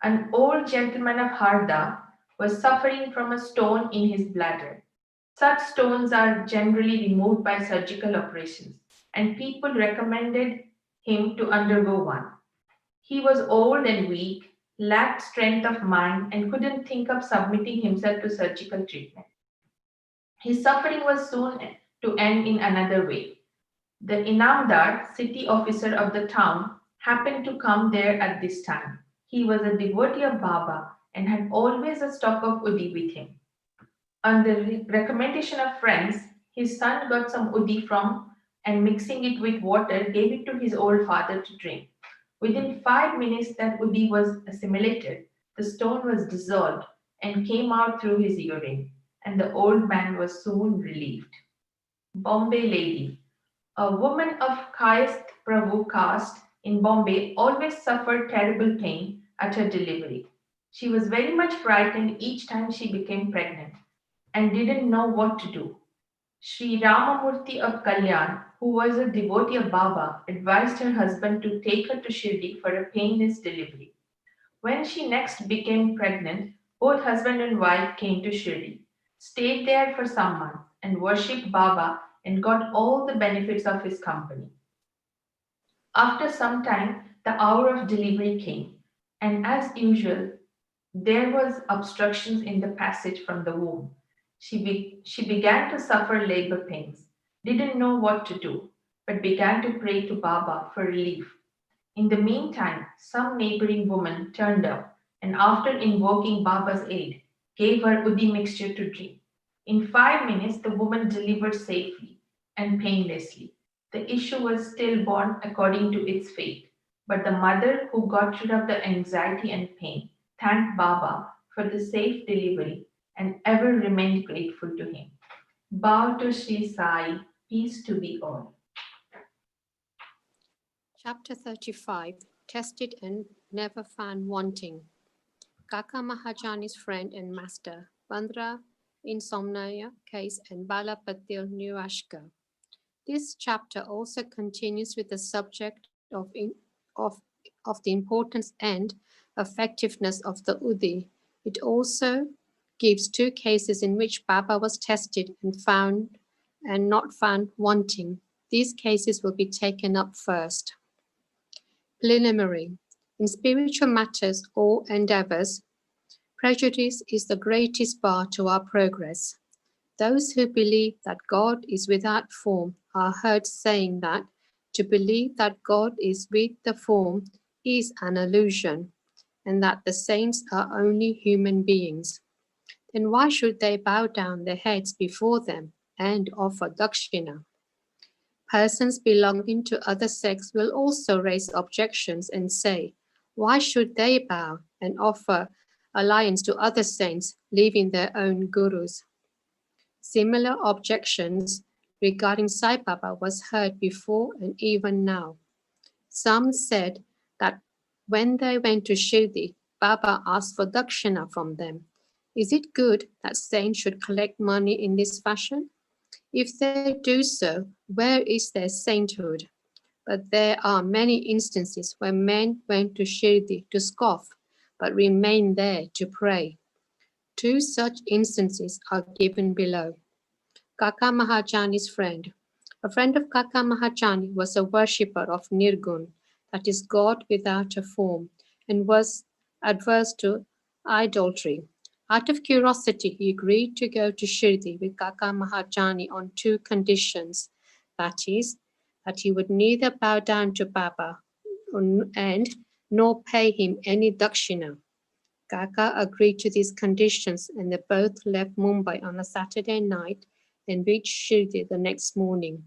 An old gentleman of Harda was suffering from a stone in his bladder. Such stones are generally removed by surgical operations, and people recommended him to undergo one. He was old and weak, lacked strength of mind, and couldn't think of submitting himself to surgical treatment. His suffering was soon to end in another way. The Inamdar, city officer of the town, happened to come there at this time. He was a devotee of Baba and had always a stock of udi with him. On the recommendation of friends, his son got some udi from and mixing it with water gave it to his old father to drink. Within 5 minutes that udi was assimilated, the stone was dissolved and came out through his urine, and the old man was soon relieved. Bombay lady. A woman of Kayast Prabhu caste in Bombay always suffered terrible pain at her delivery. She was very much frightened each time she became pregnant and didn't know what to do. Shri Ramamurthy of Kalyan, who was a devotee of Baba, advised her husband to take her to Shirdi for a painless delivery. When she next became pregnant, both husband and wife came to Shirdi, stayed there for some months, and worshipped Baba and got all the benefits of his company. After some time, the hour of delivery came, and as usual, there was obstructions in the passage from the womb. She began to suffer labor pains, didn't know what to do, but began to pray to Baba for relief. In the meantime, some neighboring woman turned up and after invoking Baba's aid, gave her udi mixture to drink. In 5 minutes, the woman delivered safely and painlessly. The issue was stillborn according to its fate, but the mother who got rid of the anxiety and pain thanked Baba for the safe delivery and ever remained grateful to him. Bow to Shri Sai, peace to be all. Chapter 35, Tested and Never Found Wanting. Kaka Mahajani's friend and master, Bandra Insomnia case and Bala Patil Nirashka. This chapter also continues with the subject of the importance and effectiveness of the Udi. It also gives two cases in which Baba was tested and not found wanting. These cases will be taken up first. Preliminary. In spiritual matters or endeavors, prejudice is the greatest bar to our progress. Those who believe that God is without form are heard saying that to believe that God is with the form is an illusion, and that the saints are only human beings. Then why should they bow down their heads before them and offer dakshina? Persons belonging to other sects will also raise objections and say, why should they bow and offer alliance to other saints, leaving their own gurus? Similar objections regarding Sai Baba was heard before and even now. Some said that when they went to Shirdi, Baba asked for dakshina from them. Is it good that saints should collect money in this fashion? If they do so, where is their sainthood? But there are many instances where men went to Shirdi to scoff, but remained there to pray. Two such instances are given below. Kaka Mahajani's friend. A friend of Kaka Mahajani was a worshipper of Nirgun, that is God without a form, and was adverse to idolatry. Out of curiosity, he agreed to go to Shirdi with Kaka Mahajani on two conditions, that is, that he would neither bow down to Baba and nor pay him any dakshina. Kaka agreed to these conditions and they both left Mumbai on a Saturday night and reached Shirdi the next morning.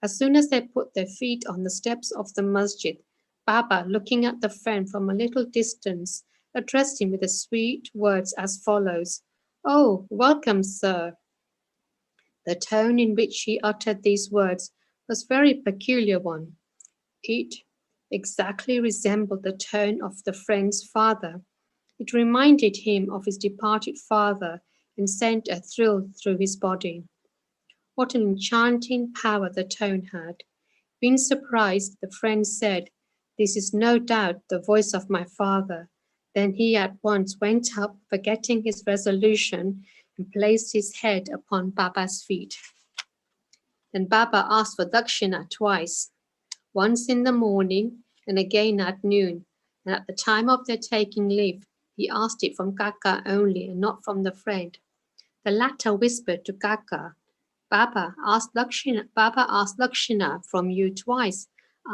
As soon as they put their feet on the steps of the masjid, Baba, looking at the friend from a little distance, addressed him with the sweet words as follows, "Oh, welcome, sir." The tone in which he uttered these words was a very peculiar one. It exactly resembled the tone of the friend's father. It reminded him of his departed father and sent a thrill through his body. What an enchanting power the tone had. Being surprised, the friend said, "This is no doubt the voice of my father." Then he at once went up, forgetting his resolution, and placed his head upon Baba's feet. Then Baba asked for dakshina twice, once in the morning and again at noon, and at the time of their taking leave, he asked it from Kaka only and not from the friend. The latter whispered to Kaka, Baba asked Lakshmana from you twice.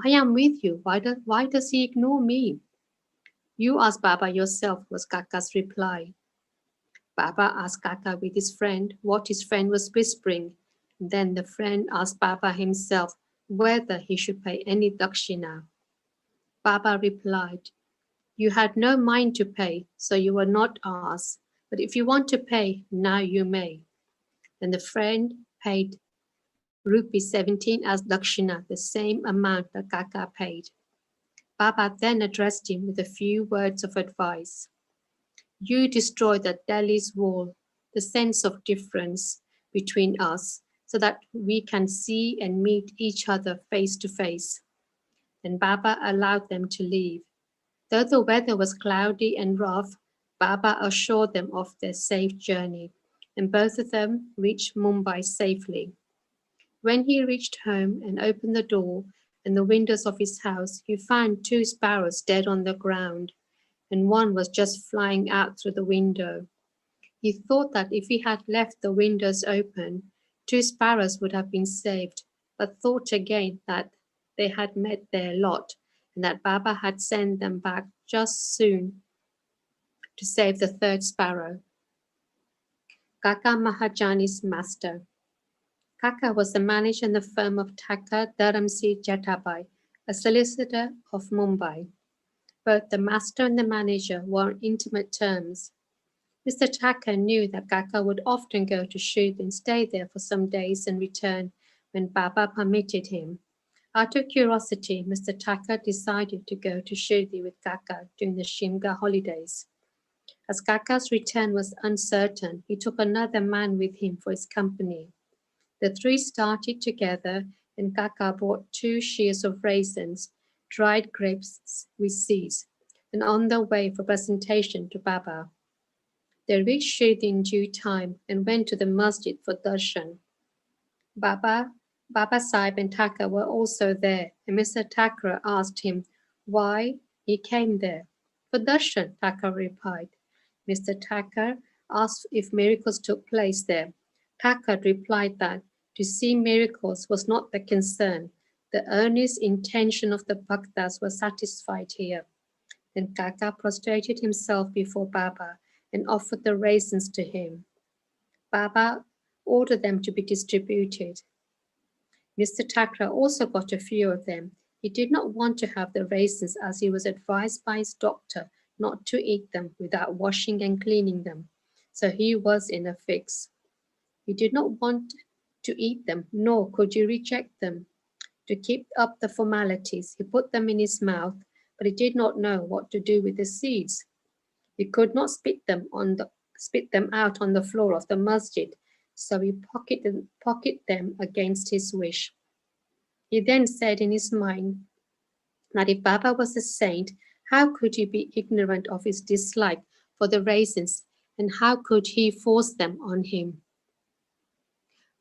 I am with you. Why does he ignore me? You ask Baba yourself, was Kaka's reply. Baba asked Kaka with his friend what his friend was whispering. Then the friend asked Baba himself whether he should pay any dakshina. Baba replied, you had no mind to pay, so you were not asked. But if you want to pay, now you may. Then the friend paid rupee 17 as dakshina, the same amount that Kaka paid. Baba then addressed him with a few words of advice. You destroy the Delhi's wall, the sense of difference between us, so that we can see and meet each other face to face. Then Baba allowed them to leave. Though the weather was cloudy and rough, Baba assured them of their safe journey, and both of them reached Mumbai safely. When he reached home and opened the door and the windows of his house, he found 2 sparrows dead on the ground, and one was just flying out through the window. He thought that if he had left the windows open, 2 sparrows would have been saved, but thought again that they had met their lot and that Baba had sent them back just soon to save the 3rd sparrow. Kaka Mahajani's master. Kaka was the manager in the firm of Thakur Dharamsingh Jatabai, a solicitor of Mumbai. Both the master and the manager were on intimate terms. Mr. Thakur knew that Kaka would often go to Shirdi and stay there for some days and return when Baba permitted him. Out of curiosity, Mr. Thakur decided to go to Shirdi with Kaka during the Shimga holidays. As Kaka's return was uncertain, he took another man with him for his company. The 3 started together, and Kaka bought 2 shears of raisins, dried grapes with seeds, and on their way for presentation to Baba. They reached Shirdi in due time and went to the masjid for darshan. Baba Sahib and Thakur were also there, and Mr. Thakur asked him why he came there. For darshan, Thakur replied. Mr. Thakur asked if miracles took place there. Thakur replied that to see miracles was not the concern. The earnest intention of the bhaktas was satisfied here. Then Kaka prostrated himself before Baba and offered the raisins to him. Baba ordered them to be distributed. Mr. Thakur also got a few of them. He did not want to have the raisins as he was advised by his doctor not to eat them without washing and cleaning them. So he was in a fix. He did not want to eat them, nor could he reject them. To keep up the formalities, he put them in his mouth, but he did not know what to do with the seeds. He could not spit them out on the floor of the masjid, so he pocketed them against his wish. He then said in his mind that if Baba was a saint, how could he be ignorant of his dislike for the raisins, and how could he force them on him?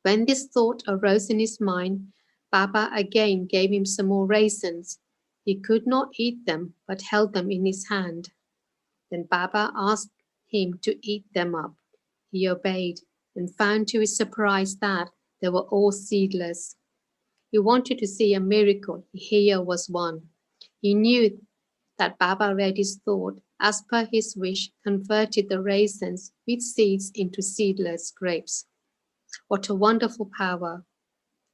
When this thought arose in his mind, Baba again gave him some more raisins. He could not eat them, but held them in his hand. Then Baba asked him to eat them up. He obeyed and found to his surprise that they were all seedless. He wanted to see a miracle. Here was one. He knew that Baba read his thought, as per his wish, converted the raisins with seeds into seedless grapes. What a wonderful power!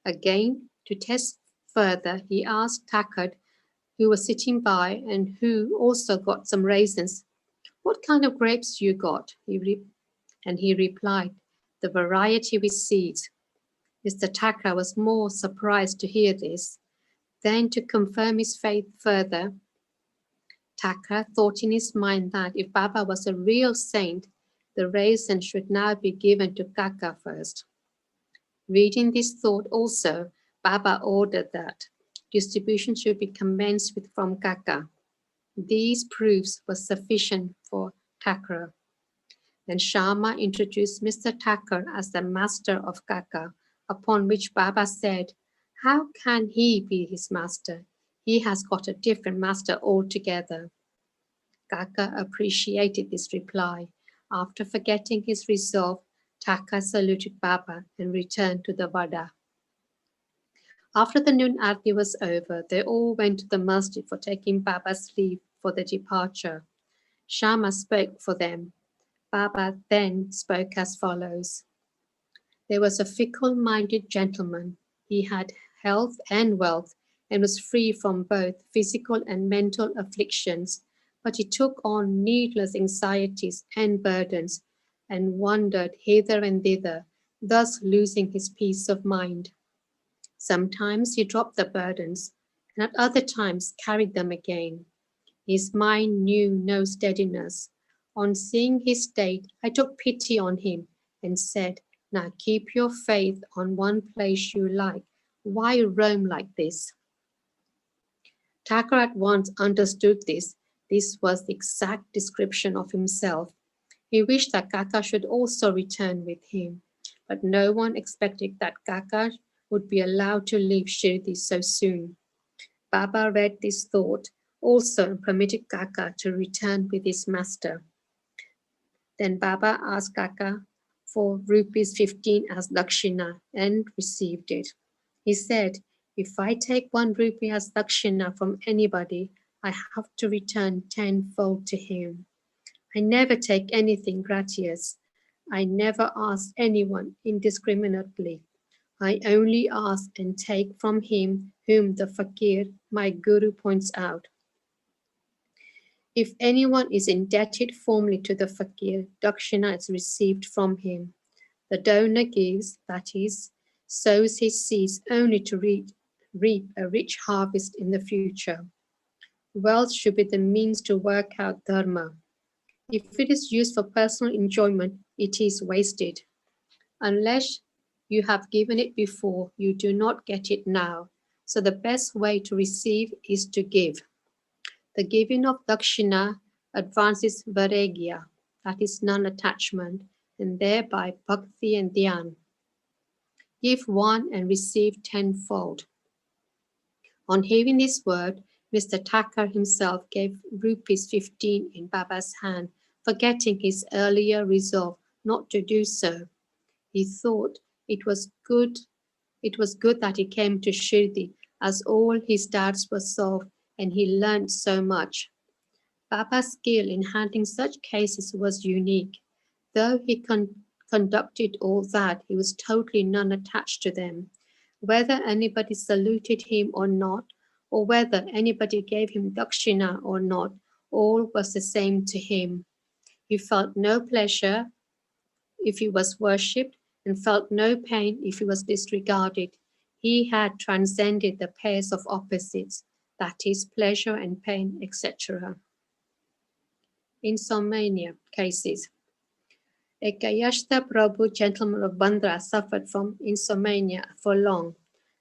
Again, to test further, he asked Thakur, who was sitting by and who also got some raisins, "What kind of grapes you got?" He replied, "The variety with seeds." Mr. Thakur was more surprised to hear this. Then, to confirm his faith further, Thakur thought in his mind that if Baba was a real saint, the raisins should now be given to Kaka first. Reading this thought also, Baba ordered that distribution should be commenced from Kaka. These proofs were sufficient for Thakur. Then Sharma introduced Mr. Thakur as the master of Kaka, upon which Baba said, "How can he be his master? He has got a different master altogether." Kaka appreciated this reply. After forgetting his resolve, Taka saluted Baba and returned to the Vada. After the noon arti was over, they all went to the masjid for taking Baba's leave for the departure. Shama spoke for them. Baba then spoke as follows. There was a fickle-minded gentleman. He had health and wealth and was free from both physical and mental afflictions, but he took on needless anxieties and burdens and wandered hither and thither, thus losing his peace of mind. Sometimes he dropped the burdens, and at other times carried them again. His mind knew no steadiness. On seeing his state, I took pity on him and said, now keep your faith on one place you like. Why roam like this? Thakur at once understood this. This was the exact description of himself. He wished that Kaka should also return with him, but no one expected that Kaka would be allowed to leave Shirdi so soon. Baba read this thought also and permitted Kaka to return with his master. Then Baba asked Kaka for rupees 15 as dakshina and received it. He said, if I take 1 rupee as dakshina from anybody, I have to return tenfold to him. I never take anything gratis. I never ask anyone indiscriminately. I only ask and take from him whom the fakir, my guru, points out. If anyone is indebted formally to the fakir, dakshina is received from him. The donor gives, that is, sows his seeds only to reap a rich harvest in the future. Wealth should be the means to work out dharma. If it is used for personal enjoyment, it is wasted. Unless you have given it before, you do not get it now. So the best way to receive is to give. The giving of dakshina advances vairagya, that is non-attachment, and thereby bhakti and dhyan. Give 1 and receive tenfold. On hearing this word, Mr. Thakur himself gave rupees 15 in Baba's hand, forgetting his earlier resolve not to do so. He thought it was good that he came to Shirdi, as all his doubts were solved and he learned so much. Baba's skill in handling such cases was unique. Though he conducted all that, he was totally non-attached to them. Whether anybody saluted him or not, or whether anybody gave him dakshina or not, all was the same to him. He felt no pleasure if he was worshipped and felt no pain if he was disregarded. He had transcended the pairs of opposites, that is, pleasure and pain, etc. Insomnia cases. A Kayashta Prabhu, gentleman of Bandra, suffered from insomnia for long.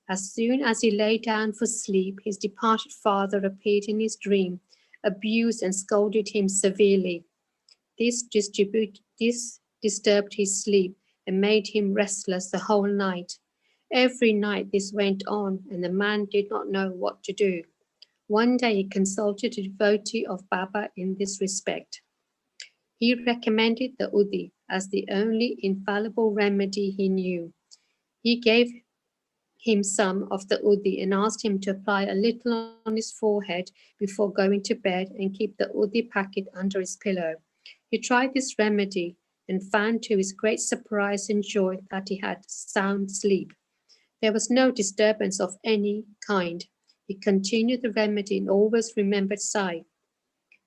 As soon as he lay down for sleep, his departed father appeared in his dream, abused and scolded him severely. This disturbed his sleep and made him restless the whole night. Every night this went on, and the man did not know what to do. One day he consulted a devotee of Baba in this respect. He recommended the Udi as the only infallible remedy he knew. He gave him some of the Udi and asked him to apply a little on his forehead before going to bed and keep the Udi packet under his pillow. He tried this remedy and found to his great surprise and joy that he had sound sleep. There was no disturbance of any kind. He continued the remedy and always remembered Sai.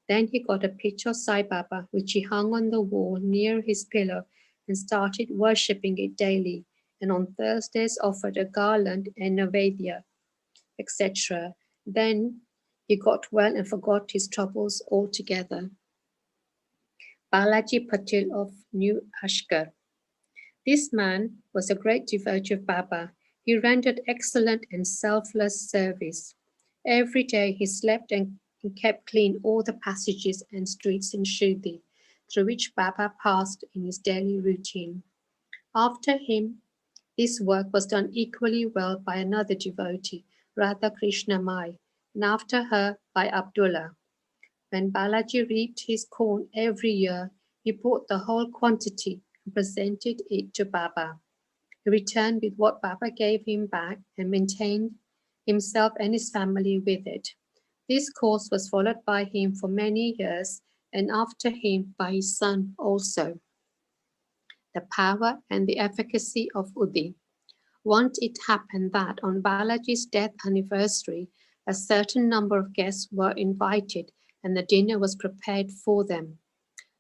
Then he got a picture of Sai Baba, which he hung on the wall near his pillow and started worshipping it daily, and on Thursdays offered a garland and Naivedya, etc. Then he got well and forgot his troubles altogether. Balaji Patil of New Ashkar. This man was a great devotee of Baba. He rendered excellent and selfless service. Every day he slept and kept clean all the passages and streets in Shirdi, through which Baba passed in his daily routine. After him, this work was done equally well by another devotee, Radha Krishna Mai, and after her by Abdullah. When Balaji reaped his corn every year, he brought the whole quantity and presented it to Baba. He returned with what Baba gave him back and maintained himself and his family with it. This course was followed by him for many years, and after him by his son also. The power and the efficacy of Udi. Once it happened that on Balaji's death anniversary, a certain number of guests were invited and the dinner was prepared for them.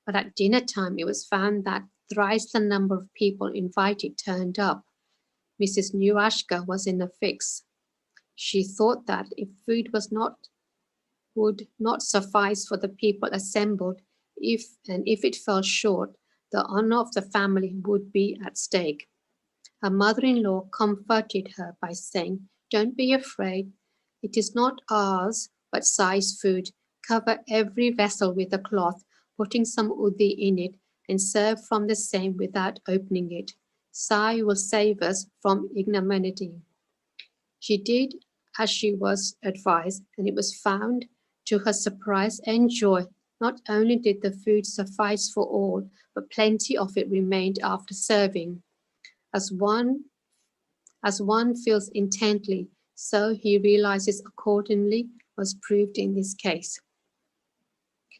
But at dinner time, it was found that thrice the number of people invited turned up. Mrs. Nuashka was in a fix. She thought that if food would not suffice for the people assembled, if it fell short, the honor of the family would be at stake. Her mother-in-law comforted her by saying, "Don't be afraid. It is not ours, but Sai's food. Cover every vessel with a cloth, putting some udi in it, and serve from the same without opening it. Sai will save us from ignominy." She did as she was advised, and it was found, to her surprise and joy, not only did the food suffice for all, but plenty of it remained after serving. As one feels intently, so he realizes accordingly, was proved in this case.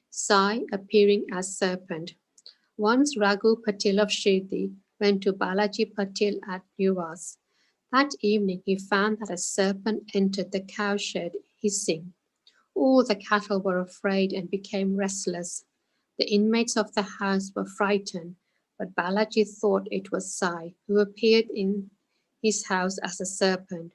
Sai appearing as serpent. Once Raghu Patil of Shirdi went to Balaji Patil at Newars. That evening he found that a serpent entered the cowshed hissing. All the cattle were afraid and became restless. The inmates of the house were frightened, but Balaji thought it was Sai, who appeared in his house as a serpent.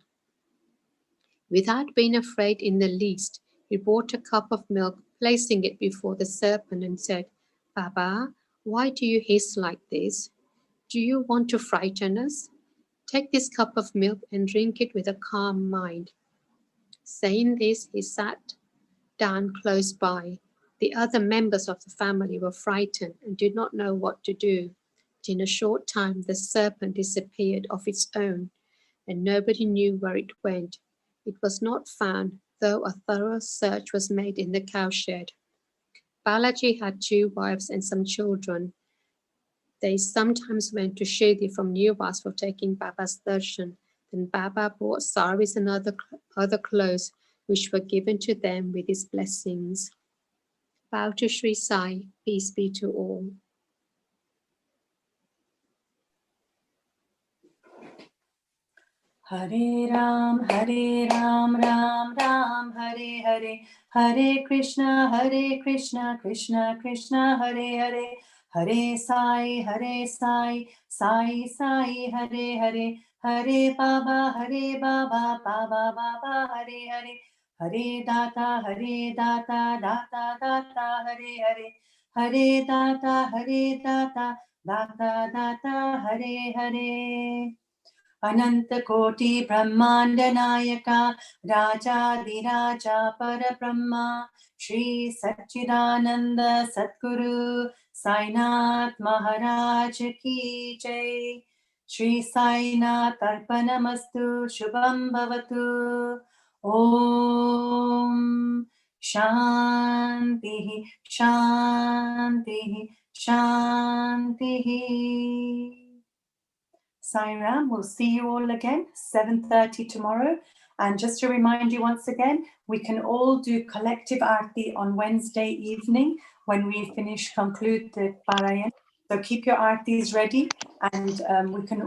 Without being afraid in the least, he brought a cup of milk, placing it before the serpent and said, "Baba, why do you hiss like this? Do you want to frighten us? Take this cup of milk and drink it with a calm mind." Saying this, he sat down close by. The other members of the family were frightened and did not know what to do. In a short time, the serpent disappeared of its own, and nobody knew where it went. It was not found, though a thorough search was made in the cowshed. Balaji had 2 wives and some children. They sometimes went to Shirdi from Newars for taking Baba's darshan. Then Baba bought saris and other clothes, which were given to them with his blessings. Bow to Shri Sai, peace be to all. Hare Ram, Ram Ram, Hare Hare, Hare Krishna, Krishna Krishna, Hare Hare, Hare Sai, Sai Sai, Hare Hare, Hare Baba, Baba Baba, Hare Hare, Hare Data, Data Data, Hare Hare, Hare Data, Data Data, Hare Hare. Ananta Koti Brahmanda Nayaka Rajadiraja Parabrahma Shri Satchidananda Satguru Sainath Maharaj Ki Jai. Shri Sainath Arpanamastu Shubham Bhavatu. Om Shanti Shanti Shanti. Sai Ram, we'll see you all again, 7:30 tomorrow. And just to remind you once again, we can all do collective aarti on Wednesday evening when we conclude the Parayan. So keep your aartis ready, and we can